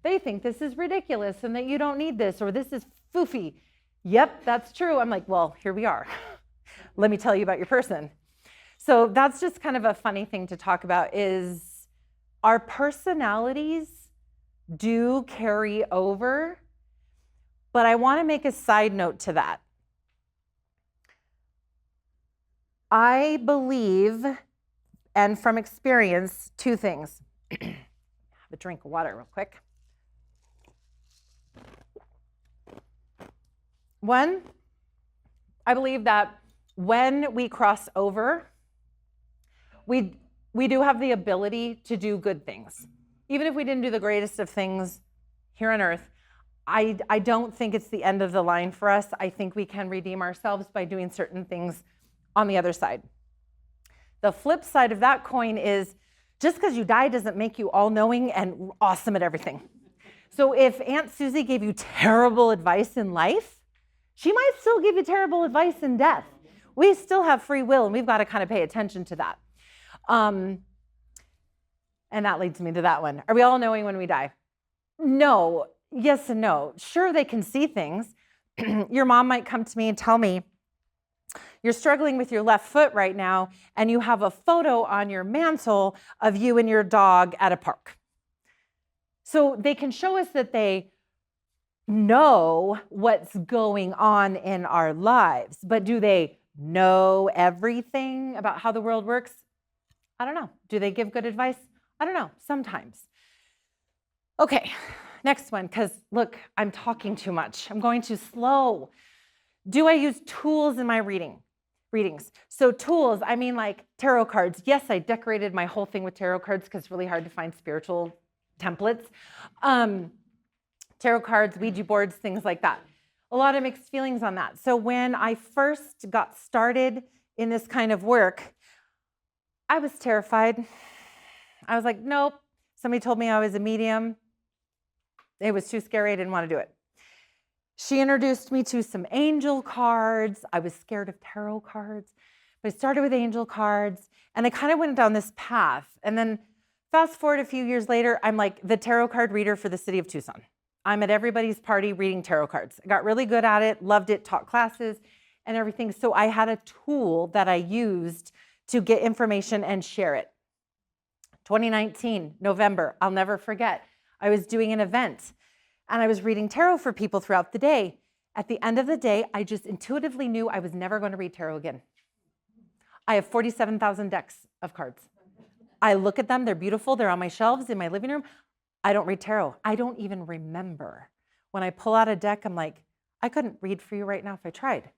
They think this is ridiculous and that you don't need this, or this is foofy. Yep, that's true. I'm like, well, here we are. Let me tell you about your person. So that's just kind of a funny thing to talk about, is our personalities do carry over. But I want to make a side note to that. I believe, and from experience, two things. Have a drink of water real quick. One, I believe that when we cross over, we do have the ability to do good things. Even if we didn't do the greatest of things here on earth, I don't think it's the end of the line for us. I think we can redeem ourselves by doing certain things on the other side. The flip side of that coin is, just because you die doesn't make you all-knowing and awesome at everything. So if Aunt Susie gave you terrible advice in life, she might still give you terrible advice in death. We still have free will, and we've got to kind of pay attention to that. And that leads me to that one. Are we all knowing when we die? No. Yes and no. Sure, they can see things. Your mom might come to me and tell me, you're struggling with your left foot right now, and you have a photo on your mantle of you and your dog at a park. So they can show us that they know what's going on in our lives, but do they know everything about how the world works? I don't know. Do they give good advice? I don't know. Sometimes. Okay, next one, because look, I'm talking too much. I'm going too slow. Do I use tools in my readings? So tools, I mean like tarot cards. Yes, I decorated my whole thing with tarot cards because it's really hard to find spiritual templates. Tarot cards, Ouija boards, things like that. A lot of mixed feelings on that. So when I first got started in this kind of work, I was terrified. I was like, nope. Somebody told me I was a medium. It was too scary. I didn't want to do it. She introduced me to some angel cards. I was scared of tarot cards, but I started with angel cards, and I kind of went down this path. And then fast forward a few years later, I'm like the tarot card reader for the city of Tucson. I'm at everybody's party reading tarot cards. I got really good at it, loved it, taught classes and everything. So I had a tool that I used to get information and share it. 2019, November, I'll never forget. I was doing an event and I was reading tarot for people throughout the day. At the end of the day, I just intuitively knew I was never going to read tarot again. I have 47,000 decks of cards. I look at them, they're beautiful, they're on my shelves in my living room. I don't read tarot. I don't even remember. When I pull out a deck, I'm like, I couldn't read for you right now if I tried.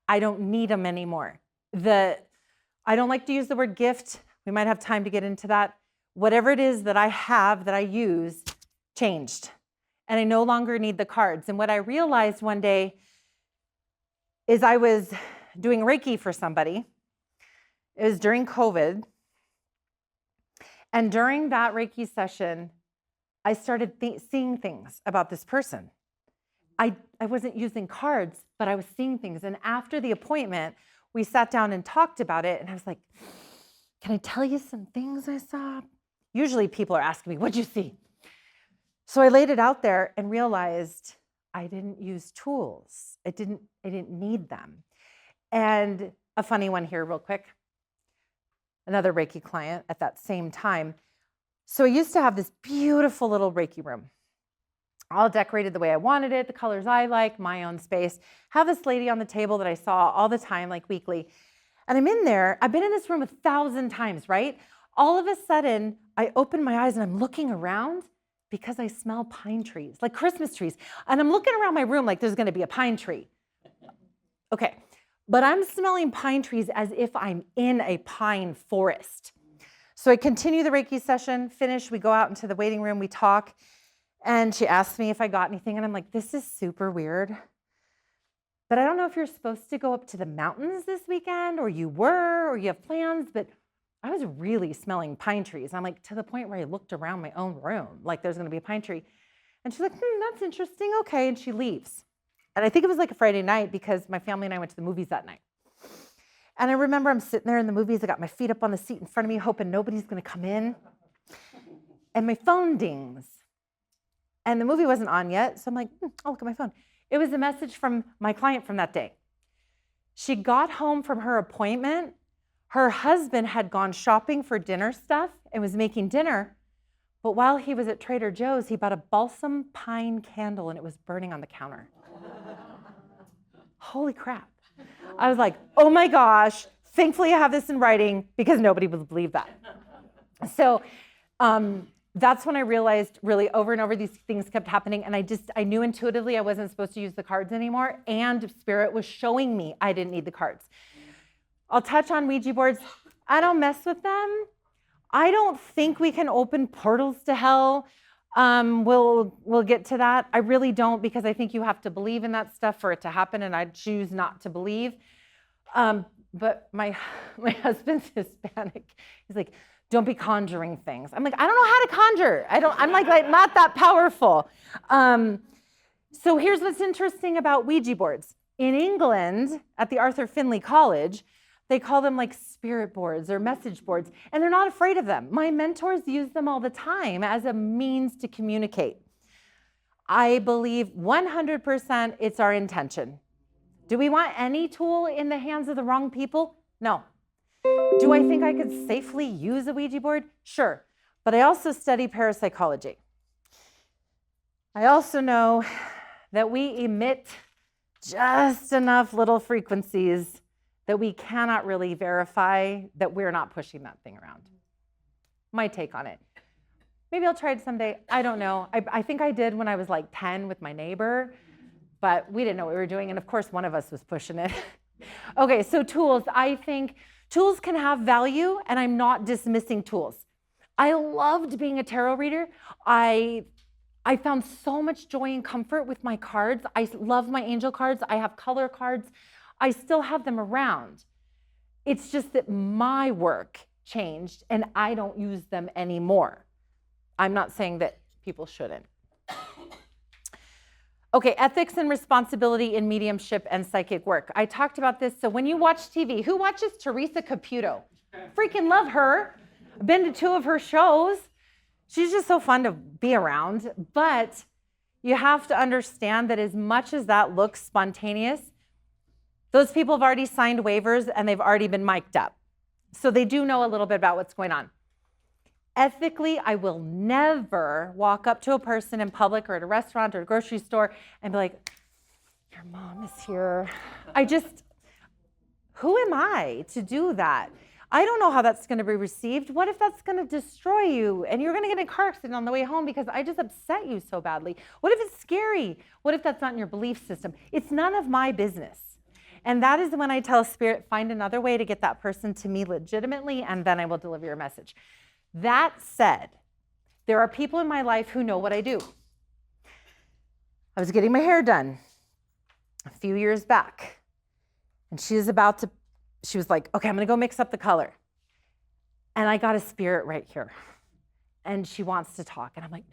I don't need them anymore. I don't like to use the word gift. We might have time to get into that. Whatever it is that I have that I use changed. And I no longer need the cards. And what I realized one day is I was doing Reiki for somebody. It was during COVID. And during that Reiki session, I started seeing things about this person. I wasn't using cards, but I was seeing things. And after the appointment, we sat down and talked about it. And I was like, can I tell you some things I saw? Usually people are asking me, what'd you see? So I laid it out there and realized I didn't use tools. I didn't need them. And a funny one here real quick. Another Reiki client at that same time, So I used to have this beautiful little Reiki room, all decorated the way I wanted it, the colors I like, my own space. Have this lady on the table that I saw all the time, like weekly. And I'm in there. I've been in this room 1,000 times, right? All of a sudden, I open my eyes and I'm looking around because I smell pine trees, like Christmas trees. And I'm looking around my room like there's going to be a pine tree. Okay. But I'm smelling pine trees as if I'm in a pine forest. So I continue the Reiki session, finish, we go out into the waiting room, we talk, and she asks me if I got anything, and I'm like, this is super weird. But I don't know if you're supposed to go up to the mountains this weekend, or you were, or you have plans, but I was really smelling pine trees. I'm like, to the point where I looked around my own room, like there's gonna be a pine tree. And she's like, that's interesting, okay, and she leaves. And I think it was like a Friday night because my family and I went to the movies that night. And I remember I'm sitting there in the movies, I got my feet up on the seat in front of me, hoping nobody's gonna come in. And my phone dings. And the movie wasn't on yet, so I'm like, I'll look at my phone. It was a message from my client from that day. She got home from her appointment. Her husband had gone shopping for dinner stuff and was making dinner. But while he was at Trader Joe's, he bought a balsam pine candle and it was burning on the counter. Holy crap. I was like, oh my gosh, thankfully I have this in writing because nobody would believe that. So that's when I realized really over and over these things kept happening. And I knew intuitively I wasn't supposed to use the cards anymore. And Spirit was showing me I didn't need the cards. I'll touch on Ouija boards. I don't mess with them. I don't think we can open portals to hell. We'll get to that. I really don't, because I think you have to believe in that stuff for it to happen, and I choose not to believe. But my husband's Hispanic. He's like, don't be conjuring things. I'm like, I don't know how to conjure. I'm like not that powerful. So here's what's interesting about Ouija boards. In England, at the Arthur Findlay College, they call them like spirit boards or message boards, and they're not afraid of them. My mentors use them all the time as a means to communicate. I believe 100% it's our intention. Do we want any tool in the hands of the wrong people? No. Do I think I could safely use a Ouija board? Sure. But I also study parapsychology. I also know that we emit just enough little frequencies that we cannot really verify that we're not pushing that thing around. My take on it. Maybe I'll try it someday. I don't know. I think I did when I was like 10 with my neighbor, but we didn't know what we were doing. And of course, one of us was pushing it. Okay, so tools. I think tools can have value, and I'm not dismissing tools. I loved being a tarot reader. I found so much joy and comfort with my cards. I love my angel cards. I have color cards. I still have them around. It's just that my work changed and I don't use them anymore. I'm not saying that people shouldn't. Okay, ethics and responsibility in mediumship and psychic work. I talked about this. So when you watch TV, who watches Teresa Caputo? Freaking love her. I've been to 2 of her shows. She's just so fun to be around. But you have to understand that as much as that looks spontaneous, those people have already signed waivers and they've already been mic'd up. So they do know a little bit about what's going on. Ethically, I will never walk up to a person in public or at a restaurant or a grocery store and be like, your mom is here. Who am I to do that? I don't know how that's going to be received. What if that's going to destroy you and you're going to get in a car accident on the way home because I just upset you so badly? What if it's scary? What if that's not in your belief system? It's none of my business. And that is when I tell Spirit, find another way to get that person to me legitimately, and then I will deliver your message. That said, there are people in my life who know what I do. I was getting my hair done a few years back, and she was like, okay, I'm gonna go mix up the color. And I got a spirit right here, and she wants to talk, and I'm like,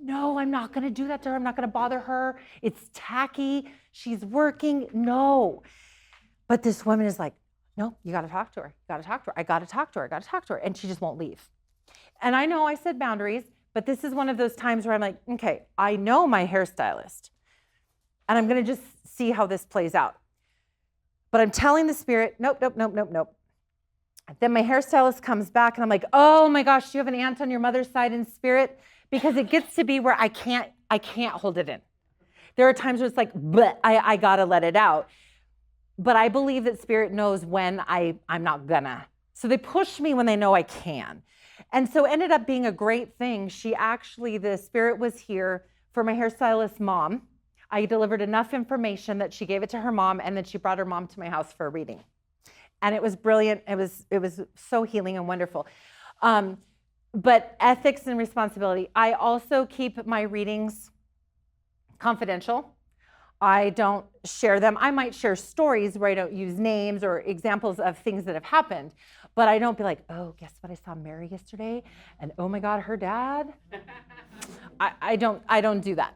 no, I'm not gonna do that to her. I'm not gonna bother her. It's tacky. She's working. No. But this woman is like, no, you gotta talk to her. You gotta talk to her. I gotta talk to her. I gotta talk to her. And she just won't leave. And I know I said boundaries, but this is one of those times where I'm like, okay, I know my hairstylist, and I'm gonna just see how this plays out. But I'm telling the spirit, nope. Then my hairstylist comes back and I'm like, oh my gosh, do you have an aunt on your mother's side in spirit? Because it gets to be where I can't hold it in. There are times where it's like, bleh, I gotta let it out. But I believe that spirit knows when I'm not gonna. So they push me when they know I can. And so it ended up being a great thing. The spirit was here for my hairstylist's mom. I delivered enough information that she gave it to her mom, and then she brought her mom to my house for a reading. And it was brilliant. It was so healing and wonderful. But ethics and responsibility. I also keep my readings confidential. I don't share them. I might share stories where I don't use names or examples of things that have happened, but I don't be like, oh, guess what? I saw Mary yesterday, and oh my God, her dad. I don't do that.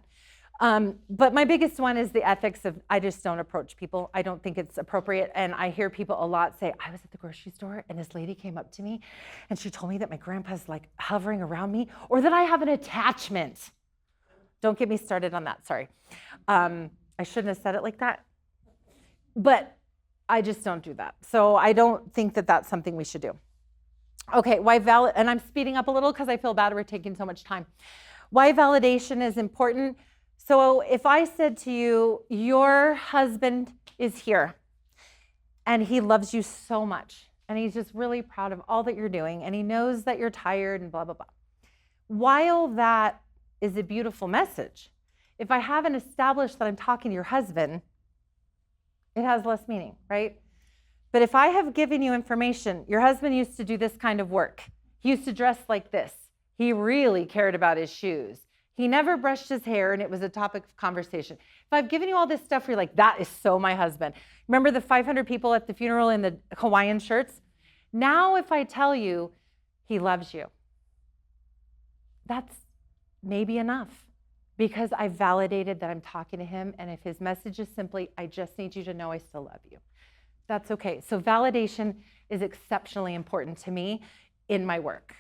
But my biggest one is the ethics of, I just don't approach people. I don't think it's appropriate. And I hear people a lot say, I was at the grocery store and this lady came up to me and she told me that my grandpa's like hovering around me or that I have an attachment. Don't get me started on that, sorry. I shouldn't have said it like that. But I just don't do that. So I don't think that that's something we should do. Okay, and I'm speeding up a little because I feel bad we're taking so much time. Why validation is important. So if I said to you, your husband is here and he loves you so much and he's just really proud of all that you're doing and he knows that you're tired and blah, blah, blah. While that is a beautiful message, if I haven't established that I'm talking to your husband, it has less meaning, right? But if I have given you information, your husband used to do this kind of work. He used to dress like this. He really cared about his shoes. He never brushed his hair, and it was a topic of conversation. If I've given you all this stuff, you're like, that is so my husband. Remember the 500 people at the funeral in the Hawaiian shirts? Now, if I tell you he loves you, that's maybe enough because I validated that I'm talking to him. And if his message is simply, I just need you to know I still love you, that's okay. So validation is exceptionally important to me in my work.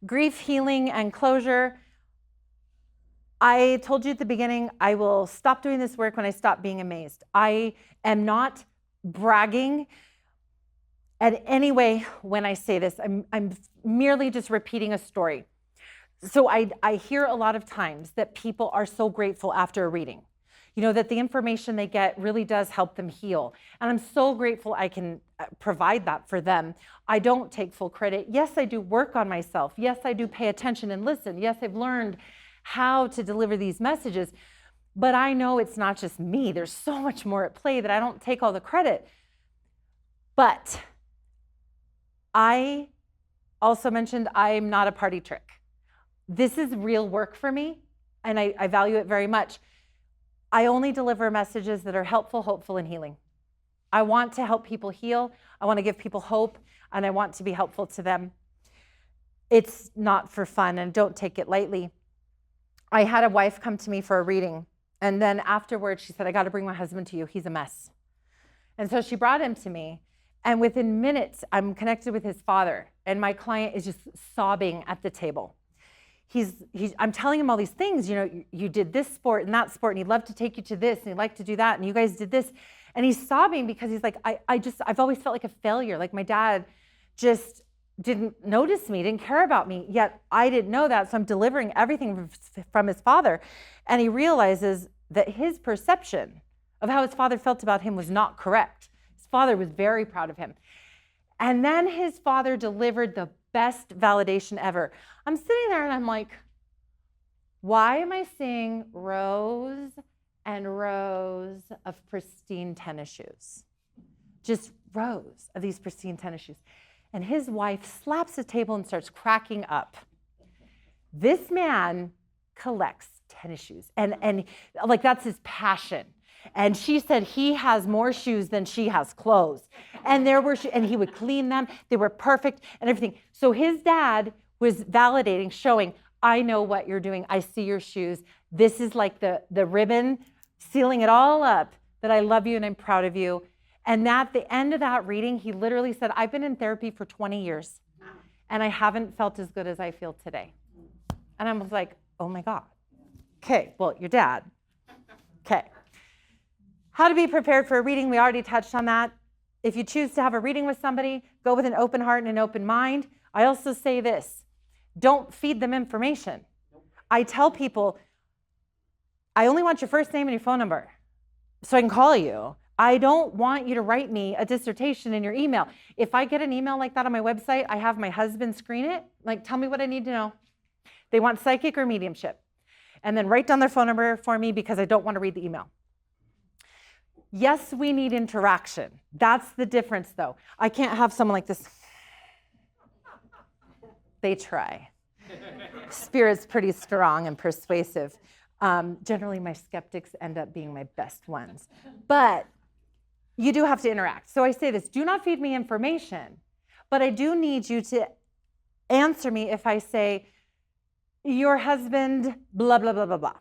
Grief, healing, and closure. I told you at the beginning, I will stop doing this work when I stop being amazed. I am not bragging in any way when I say this. I'm merely just repeating a story. So I hear a lot of times that people are so grateful after a reading, that the information they get really does help them heal. And I'm so grateful I can provide that for them. I don't take full credit. Yes, I do work on myself. Yes, I do pay attention and listen. Yes, I've learned how to deliver these messages, but I know it's not just me. There's so much more at play that I don't take all the credit. But I also mentioned I'm not a party trick. This is real work for me, and I value it very much. I only deliver messages that are helpful, hopeful, and healing. I want to help people heal. I want to give people hope, and I want to be helpful to them. It's not for fun, and don't take it lightly. I had a wife come to me for a reading, and then afterwards she said, I got to bring my husband to you. He's a mess. And so she brought him to me, and within minutes, I'm connected with his father, and my client is just sobbing at the table. I'm telling him all these things, you did this sport and that sport, and he'd love to take you to this, and he'd like to do that, and you guys did this. And he's sobbing because he's like, I've always felt like a failure. Like my dad just didn't notice me, didn't care about me, yet I didn't know that. So I'm delivering everything from his father. And he realizes that his perception of how his father felt about him was not correct. His father was very proud of him. And then his father delivered the best validation ever. I'm sitting there and I'm like, why am I seeing rows and rows of pristine tennis shoes? Just rows of these pristine tennis shoes. And his wife slaps the table and starts cracking up. This man collects tennis shoes and like that's his passion. And she said he has more shoes than she has clothes. And and he would clean them. They were perfect and everything. So his dad was validating, showing, I know what you're doing. I see your shoes. This is like the ribbon, sealing it all up, that I love you and I'm proud of you. And at the end of that reading, he literally said, I've been in therapy for 20 years and I haven't felt as good as I feel today. And I was like, oh my God. Okay, well, your dad. Okay. How to be prepared for a reading, we already touched on that. If you choose to have a reading with somebody, go with an open heart and an open mind. I also say this, don't feed them information. I tell people, I only want your first name and your phone number so I can call you. I don't want you to write me a dissertation in your email. If I get an email like that on my website, I have my husband screen it, like, tell me what I need to know. They want psychic or mediumship. And then write down their phone number for me because I don't want to read the email. Yes, we need interaction. That's the difference, though. I can't have someone like this. They try. Spirit's pretty strong and persuasive. Generally, my skeptics end up being my best ones. But you do have to interact. So I say this, do not feed me information, but I do need you to answer me if I say, your husband, blah, blah, blah, blah, blah.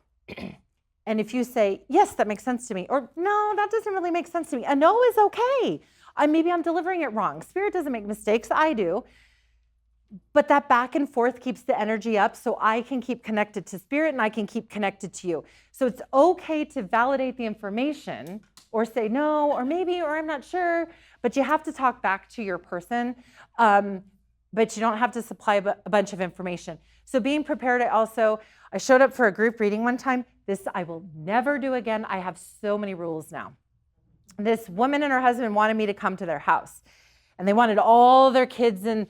And if you say, yes, that makes sense to me, or no, that doesn't really make sense to me. A no is okay. Maybe I'm delivering it wrong. Spirit doesn't make mistakes, I do. But that back and forth keeps the energy up so I can keep connected to Spirit and I can keep connected to you. So it's okay to validate the information or say no, or maybe, or I'm not sure, but you have to talk back to your person. But you don't have to supply a bunch of information. So being prepared, I showed up for a group reading one time. This I will never do again. I have so many rules now. This woman and her husband wanted me to come to their house. And they wanted all their kids and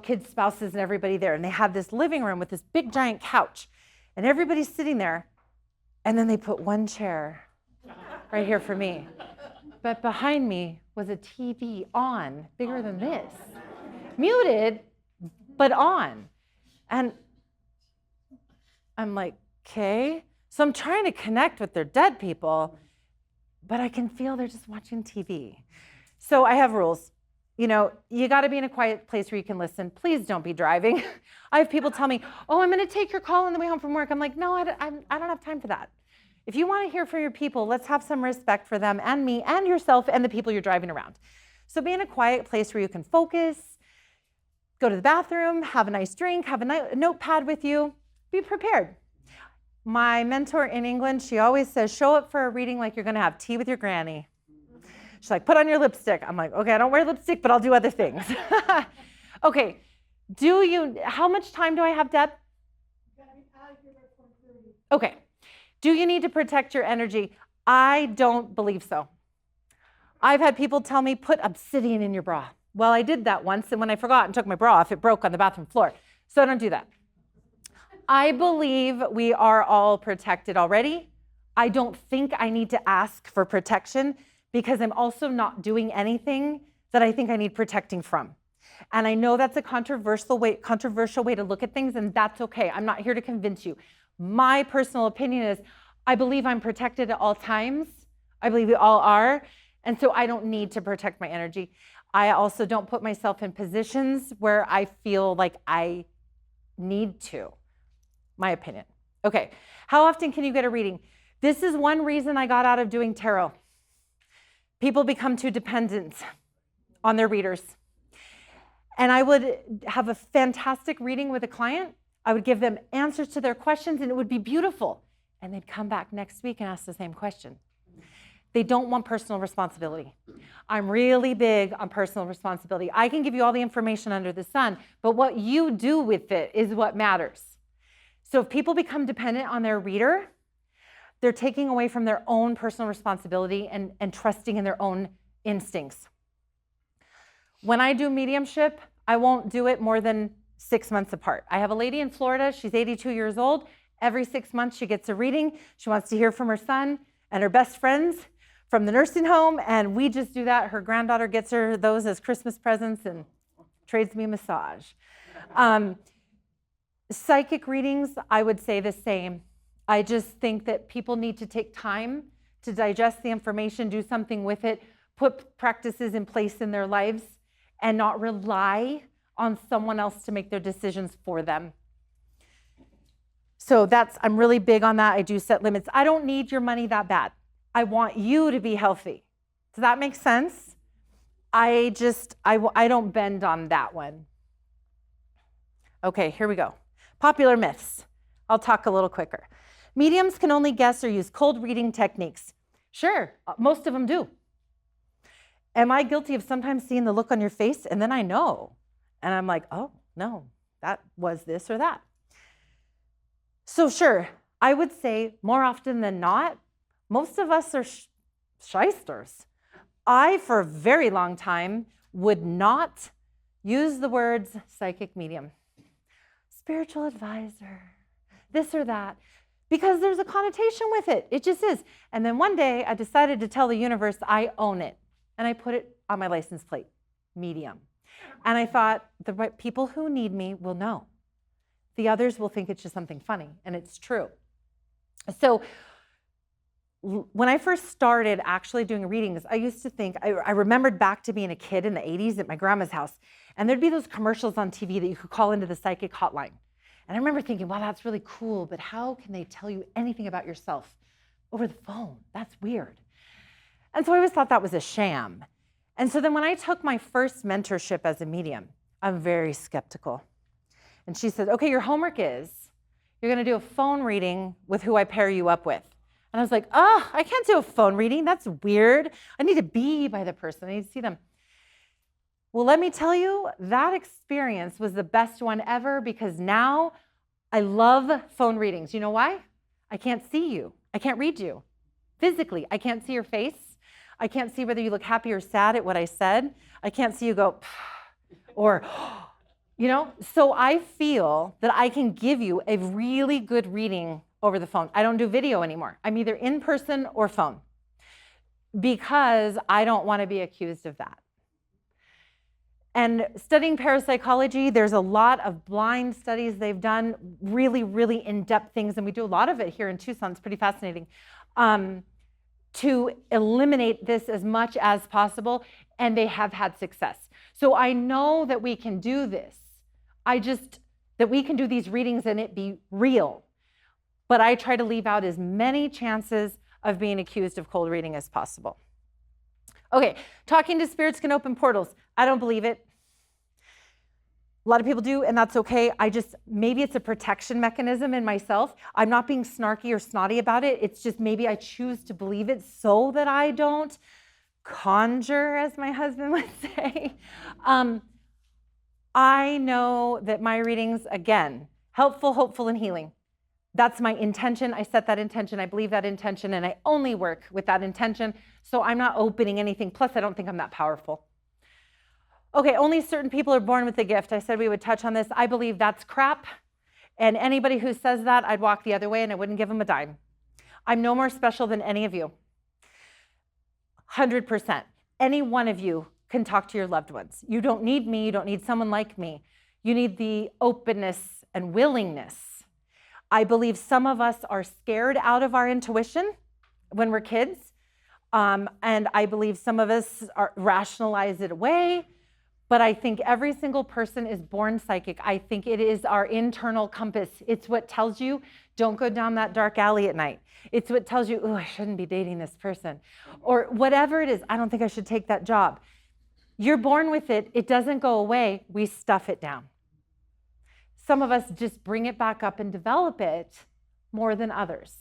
kids' spouses and everybody there. And they had this living room with this big giant couch. And everybody's sitting there. And then they put one chair right here for me. But behind me was a TV on, bigger than this. Muted, but on. And I'm like, okay. So I'm trying to connect with their dead people, but I can feel they're just watching TV. So I have rules. You got to be in a quiet place where you can listen. Please don't be driving. I have people tell me, oh, I'm going to take your call on the way home from work. I'm like, no, I don't have time for that. If you want to hear from your people, let's have some respect for them and me and yourself and the people you're driving around. So be in a quiet place where you can focus. Go to the bathroom, have a nice drink, have a notepad with you, be prepared. My mentor in England, she always says, show up for a reading like you're gonna have tea with your granny. She's like, put on your lipstick. I'm like, okay, I don't wear lipstick, but I'll do other things. Okay, how much time do I have, Deb? Okay, do you need to protect your energy? I don't believe so. I've had people tell me, put obsidian in your bra. Well, I did that once, and when I forgot and took my bra off, it broke on the bathroom floor. So I don't do that. I believe we are all protected already. I don't think I need to ask for protection because I'm also not doing anything that I think I need protecting from. And I know that's a controversial way to look at things, and that's okay. I'm not here to convince you. My personal opinion is I believe I'm protected at all times. I believe we all are. And so I don't need to protect my energy. I also don't put myself in positions where I feel like I need to. My opinion. Okay, how often can you get a reading? This is one reason I got out of doing tarot. People become too dependent on their readers. And I would have a fantastic reading with a client. I would give them answers to their questions and it would be beautiful. And they'd come back next week and ask the same question. They don't want personal responsibility. I'm really big on personal responsibility. I can give you all the information under the sun, but what you do with it is what matters. So if people become dependent on their reader, they're taking away from their own personal responsibility and trusting in their own instincts. When I do mediumship, I won't do it more than 6 months apart. I have a lady in Florida, she's 82 years old. Every 6 months she gets a reading. She wants to hear from her son and her best friends from the nursing home, and we just do that. Her granddaughter gets her those as Christmas presents and trades me a massage. Psychic readings, I would say the same. I just think that people need to take time to digest the information, do something with it, put practices in place in their lives, and not rely on someone else to make their decisions for them. So I'm really big on that. I do set limits. I don't need your money that bad. I want you to be healthy. Does that make sense? I don't bend on that one. Okay, here we go. Popular myths. I'll talk a little quicker. Mediums can only guess or use cold reading techniques. Sure, most of them do. Am I guilty of sometimes seeing the look on your face and then I know? And I'm like, oh, no, that was this or that. So sure, I would say more often than not, most of us are shysters. I, for a very long time, would not use the words psychic medium, spiritual advisor, this or that, because there's a connotation with it. It just is. And then one day I decided to tell the universe I own it. And I put it on my license plate, medium. And I thought the right people who need me will know. The others will think it's just something funny, and it's true. So when I first started actually doing readings, I used to think, I remembered back to being a kid in the 80s at my grandma's house, and there'd be those commercials on TV that you could call into the psychic hotline. And I remember thinking, wow, that's really cool, but how can they tell you anything about yourself over the phone? That's weird. And so I always thought that was a sham. And so then when I took my first mentorship as a medium, I'm very skeptical. And she said, okay, your homework is, you're gonna do a phone reading with who I pair you up with. And I was like, oh, I can't do a phone reading. That's weird. I need to be by the person. I need to see them. Well, let me tell you, that experience was the best one ever because now I love phone readings. You know why? I can't see you. I can't read you physically. I can't see your face. I can't see whether you look happy or sad at what I said. I can't see you go, or, so I feel that I can give you a really good reading over the phone. I don't do video anymore. I'm either in person or phone because I don't want to be accused of that. And studying parapsychology, there's a lot of blind studies they've done, really, really in-depth things, and we do a lot of it here in Tucson. It's pretty fascinating. To eliminate this as much as possible, and they have had success. So I know that we can do this. That we can do these readings and it be real. But I try to leave out as many chances of being accused of cold reading as possible. Okay, talking to spirits can open portals. I don't believe it. A lot of people do, and that's okay. Maybe it's a protection mechanism in myself. I'm not being snarky or snotty about it. It's just maybe I choose to believe it so that I don't conjure, as my husband would say. I know that my readings, again, helpful, hopeful, and healing. That's my intention. I set that intention. I believe that intention, and I only work with that intention. So I'm not opening anything. Plus, I don't think I'm that powerful. Okay, only certain people are born with a gift. I said we would touch on this. I believe that's crap. And anybody who says that, I'd walk the other way and I wouldn't give them a dime. I'm no more special than any of you. 100%. Any one of you can talk to your loved ones. You don't need me. You don't need someone like me. You need the openness and willingness. I believe some of us are scared out of our intuition when we're kids. And I believe some of us rationalize it away. But I think every single person is born psychic. I think it is our internal compass. It's what tells you, don't go down that dark alley at night. It's what tells you, oh, I shouldn't be dating this person. Or whatever it is, I don't think I should take that job. You're born with it. It doesn't go away. We stuff it down. Some of us just bring it back up and develop it more than others.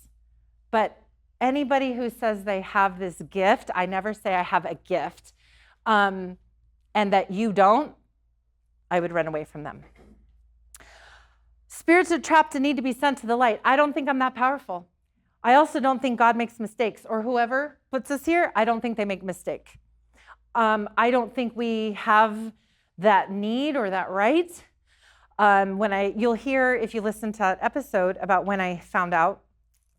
But anybody who says they have this gift, I never say I have a gift. And that you don't, I would run away from them. Spirits are trapped and need to be sent to the light. I don't think I'm that powerful. I also don't think God makes mistakes, or whoever puts us here, I don't think they make a mistake. I don't think we have that need or that right. You'll hear, if you listen to that episode about when I found out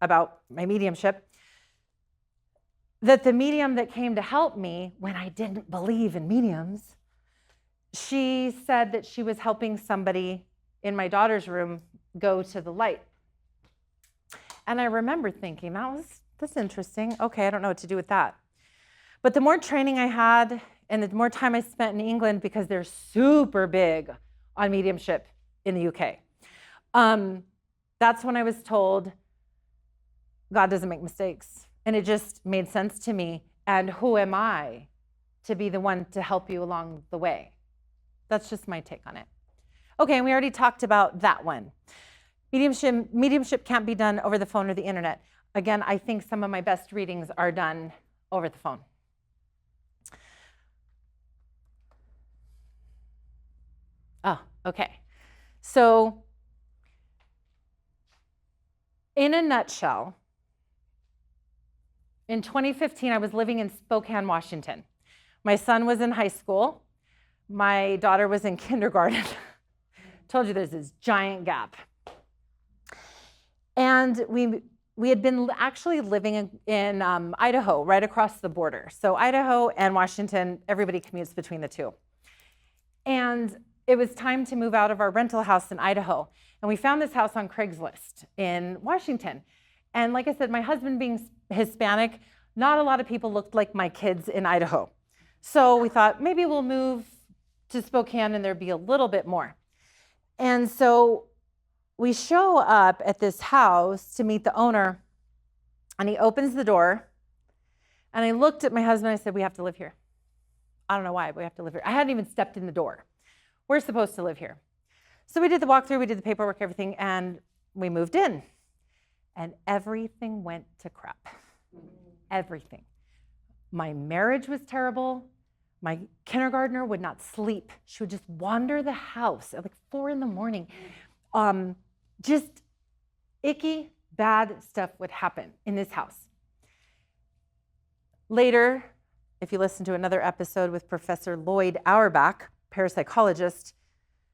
about my mediumship, that the medium that came to help me when I didn't believe in mediums, she said that she was helping somebody in my daughter's room go to the light. And I remember thinking, that's interesting. Okay, I don't know what to do with that. But the more training I had and the more time I spent in England, because they're super big on mediumship in the UK, that's when I was told God doesn't make mistakes. And it just made sense to me. And who am I to be the one to help you along the way? That's just my take on it. Okay, and we already talked about that one. Mediumship can't be done over the phone or the internet. Again, I think some of my best readings are done over the phone. Oh, okay. So, in a nutshell, in 2015, I was living in Spokane, Washington. My son was in high school. My daughter was in kindergarten. Told you there's this giant gap. And we had been actually living in Idaho, right across the border. So Idaho and Washington, everybody commutes between the two. And it was time to move out of our rental house in Idaho. And we found this house on Craigslist in Washington. And like I said, my husband being Hispanic, not a lot of people looked like my kids in Idaho. So we thought maybe we'll move to Spokane and there'd be a little bit more. And so we show up at this house to meet the owner, and he opens the door. And I looked at my husband and I said, we have to live here. I don't know why, but we have to live here. I hadn't even stepped in the door. We're supposed to live here. So we did the walkthrough, we did the paperwork, everything, and we moved in. And everything went to crap. Everything. My marriage was terrible. My kindergartner would not sleep. She would just wander the house at like 4 a.m. Just icky, bad stuff would happen in this house. Later, if you listen to another episode with Professor Lloyd Auerbach, parapsychologist,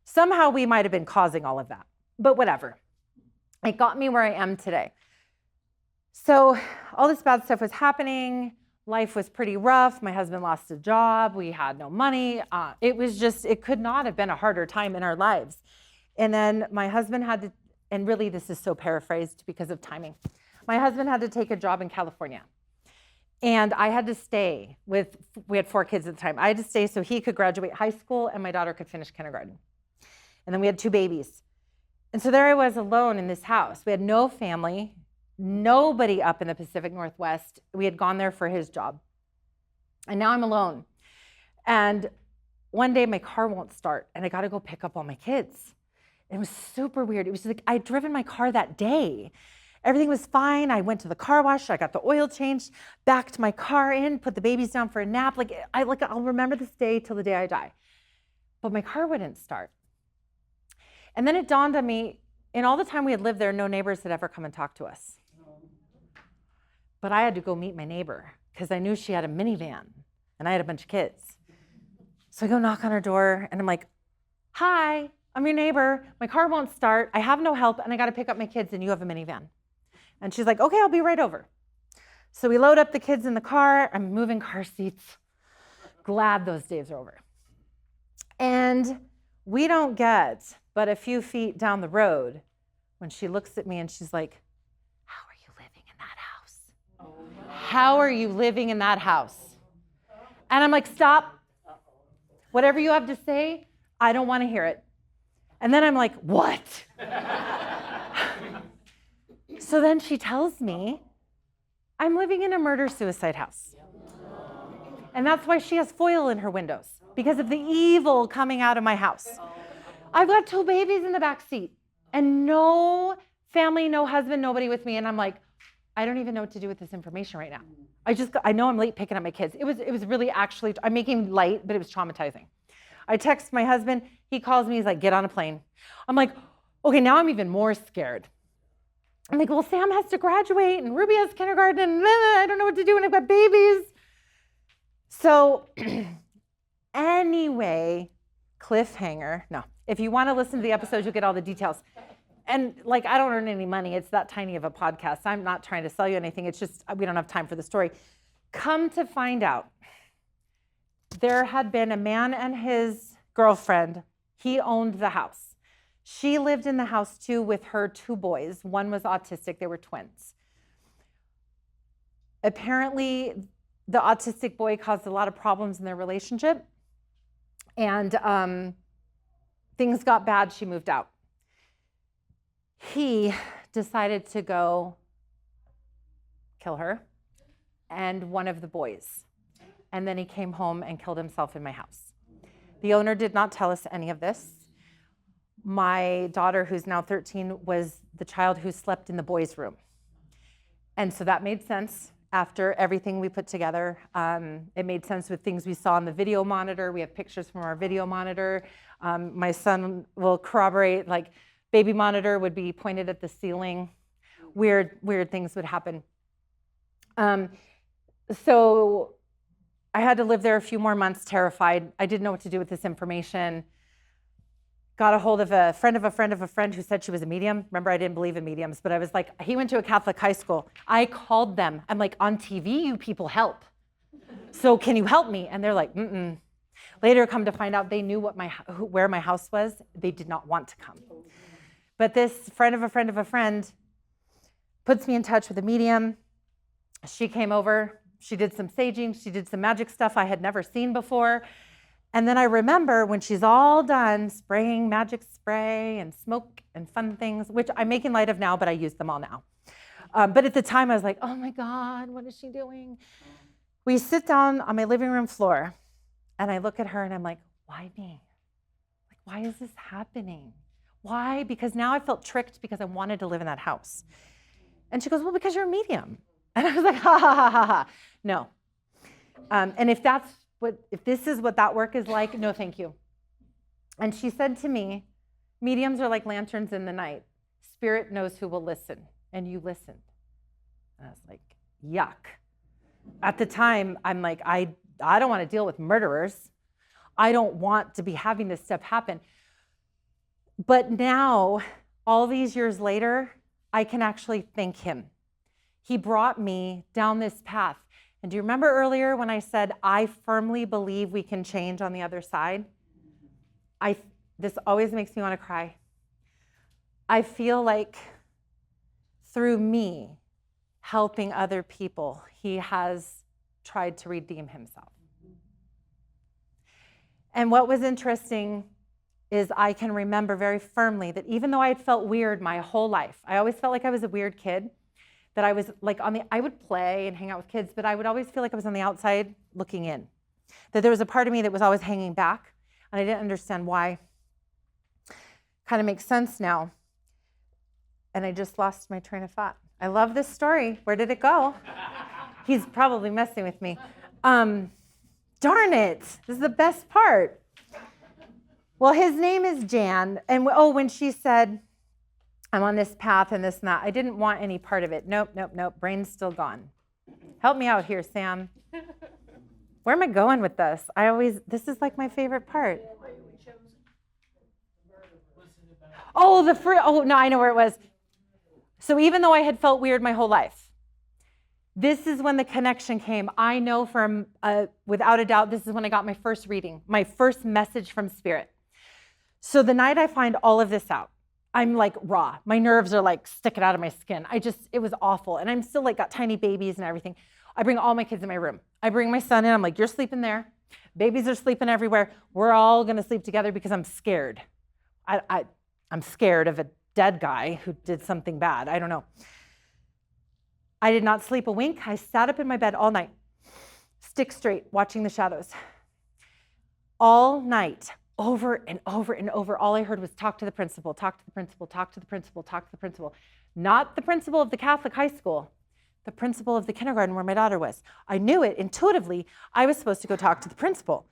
somehow we might have been causing all of that, but whatever. It got me where I am today. So all this bad stuff was happening. Life was pretty rough. My husband lost a job. We had no money. It could not have been a harder time in our lives. And then my husband had to, and really this is so paraphrased because of timing. My husband had to take a job in California. And I had to stay we had 4 kids at the time. I had to stay so he could graduate high school and my daughter could finish kindergarten. And then we had 2 babies. And so there I was alone in this house. We had no family, nobody up in the Pacific Northwest. We had gone there for his job. And now I'm alone. And one day my car won't start and I got to go pick up all my kids. It was super weird. It was like I'd driven my car that day. Everything was fine. I went to the car wash. I got the oil changed, backed my car in, put the babies down for a nap. I'll remember this day till the day I die. But my car wouldn't start. And then it dawned on me, in all the time we had lived there, no neighbors had ever come and talked to us. But I had to go meet my neighbor because I knew she had a minivan and I had a bunch of kids. So I go knock on her door and I'm like, hi, I'm your neighbor. My car won't start. I have no help and I got to pick up my kids and you have a minivan. And she's like, okay, I'll be right over. So we load up the kids in the car. I'm moving car seats. Glad those days are over. And we don't get but a few feet down the road when she looks at me and she's like, how are you living in that house? How are you living in that house? And I'm like, stop. Whatever you have to say, I don't want to hear it. And then I'm like, what? So then she tells me, I'm living in a murder-suicide house. And that's why she has foil in her windows, because of the evil coming out of my house. I've got 2 babies in the back seat and no family, no husband, nobody with me. And I'm like, I don't even know what to do with this information right now. I know I'm late picking up my kids. It was really actually, I'm making light, but it was traumatizing. I text my husband, he calls me, he's like, get on a plane. I'm like, okay, now I'm even more scared. I'm like, well, Sam has to graduate and Ruby has kindergarten and I don't know what to do and I've got babies. So anyway, cliffhanger. No, if you want to listen to the episode, you'll get all the details. And I don't earn any money. It's that tiny of a podcast. I'm not trying to sell you anything. It's just, we don't have time for the story. Come to find out, there had been a man and his girlfriend. He owned the house. She lived in the house too with her 2 boys. One was autistic. They were twins. Apparently, the autistic boy caused a lot of problems in their relationship. And things got bad. She moved out. He decided to go kill her and one of the boys. And then he came home and killed himself in my house. The owner did not tell us any of this. My daughter, who's now 13, was the child who slept in the boys' room. And so that made sense after everything we put together. It made sense with things we saw on the video monitor. We have pictures from our video monitor. My son will corroborate, like baby monitor would be pointed at the ceiling. Weird things would happen. So I had to live there a few more months, terrified. I didn't know what to do with this information. Got a hold of a friend of a friend of a friend who said she was a medium. Remember, I didn't believe in mediums, but I was like, he went to a Catholic high school. I called them. I'm like, on TV, you people help. So can you help me? And they're like, mm-mm. Later, come to find out, they knew where my house was. They did not want to come. But this friend of a friend of a friend puts me in touch with a medium. She came over. She did some saging. She did some magic stuff I had never seen before. And then I remember when she's all done spraying magic spray and smoke and fun things, which I'm making light of now, but I use them all now. But at the time I was like, oh my God, what is she doing? We sit down on my living room floor and I look at her and I'm like, why me? Like, why is this happening? Why? Because now I felt tricked because I wanted to live in that house. And she goes, well, because you're a medium. And I was like, ha, ha, ha, ha, ha. No. And if this is what that work is like, no, thank you. And she said to me, mediums are like lanterns in the night. Spirit knows who will listen, and you listened. And I was like, yuck. At the time, I'm like, I don't want to deal with murderers. I don't want to be having this stuff happen. But now, all these years later, I can actually thank him. He brought me down this path. And do you remember earlier when I said, I firmly believe we can change on the other side? This always makes me want to cry. I feel like through me helping other people, he has tried to redeem himself. And what was interesting is I can remember very firmly that even though I had felt weird my whole life, I always felt like I was a weird kid. That I was like I would play and hang out with kids, but I would always feel like I was on the outside looking in. That there was a part of me that was always hanging back, and I didn't understand why. Kind of makes sense now. And I just lost my train of thought. I love this story. Where did it go? He's probably messing with me. Darn it. This is the best part. Well, his name is Jan. And when she said, I'm on this path and this and that, I didn't want any part of it. Nope. Brain's still gone. Help me out here, Sam. Where am I going with this? This is like my favorite part. Oh, the fruit. Oh, no, I know where it was. So even though I had felt weird my whole life, this is when the connection came. I know without a doubt, this is when I got my first reading, my first message from Spirit. So the night I find all of this out, I'm like raw. My nerves are like sticking out of my skin. It was awful. And I'm still like got tiny babies and everything. I bring all my kids in my room. I bring my son in. I'm like, you're sleeping there. Babies are sleeping everywhere. We're all going to sleep together because I'm scared. I'm scared of a dead guy who did something bad. I don't know. I did not sleep a wink. I sat up in my bed all night, stick straight, watching the shadows. All night. Over and over and over, all I heard was talk to the principal, talk to the principal, talk to the principal, talk to the principal. Not the principal of the Catholic high school, the principal of the kindergarten where my daughter was. I knew it intuitively. I was supposed to go talk to the principal.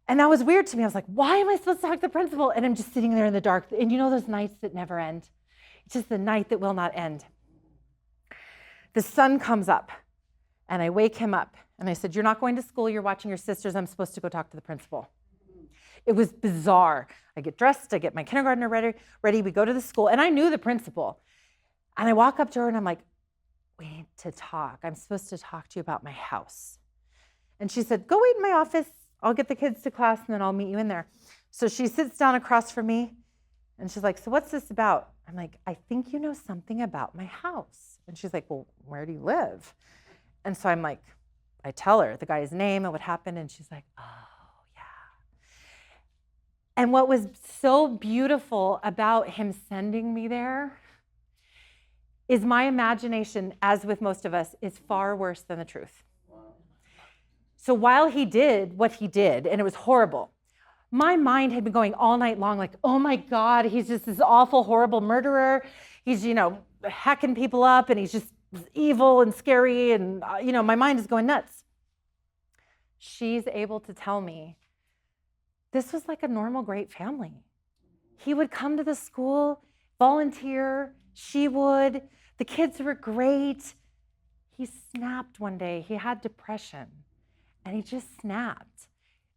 And that was weird to me. I was like, why am I supposed to talk to the principal? And I'm just sitting there in the dark. And you know those nights that never end? It's just the night that will not end. The sun comes up and I wake him up. And I said, you're not going to school. You're watching your sisters. I'm supposed to go talk to the principal. It was bizarre. I get dressed, I get my kindergartner ready, we go to the school, and I knew the principal. And I walk up to her and I'm like, we need to talk. I'm supposed to talk to you about my house. And she said, go wait in my office. I'll get the kids to class and then I'll meet you in there. So she sits down across from me and she's like, so what's this about? I'm like, I think you know something about my house. And she's like, well, where do you live? And so I'm like, I tell her the guy's name and what happened, and she's like, oh. And what was so beautiful about him sending me there is my imagination, as with most of us, is far worse than the truth. So while he did what he did, and it was horrible, my mind had been going all night long like, oh my God, he's just this awful, horrible murderer. He's, hacking people up and he's just evil and scary, and my mind is going nuts. She's able to tell me this was like a normal, great family. He would come to the school, volunteer, she would. The kids were great. He snapped one day. He had depression, and he just snapped.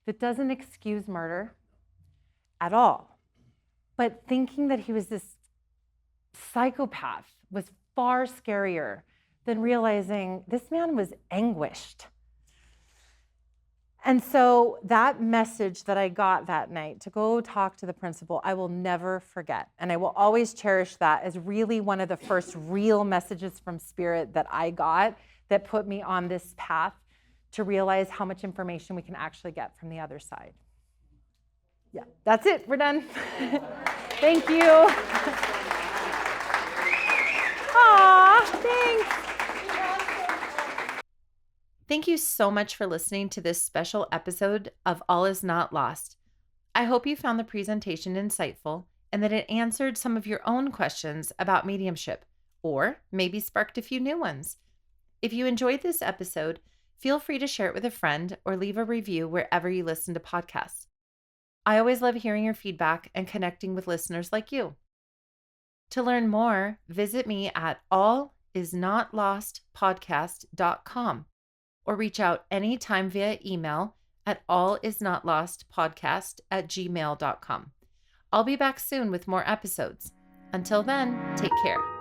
That doesn't excuse murder at all. But thinking that he was this psychopath was far scarier than realizing this man was anguished. And so that message that I got that night to go talk to the principal, I will never forget. And I will always cherish that as really one of the first real messages from Spirit that I got that put me on this path to realize how much information we can actually get from the other side. Yeah, that's it. We're done. Thank you. Aw, thanks. Thank you so much for listening to this special episode of All Is Not Lost. I hope you found the presentation insightful and that it answered some of your own questions about mediumship, or maybe sparked a few new ones. If you enjoyed this episode, feel free to share it with a friend or leave a review wherever you listen to podcasts. I always love hearing your feedback and connecting with listeners like you. To learn more, visit me at allisnotlostpodcast.com. or reach out anytime via email at allisnotlostpodcast@gmail.com. I'll be back soon with more episodes. Until then, take care.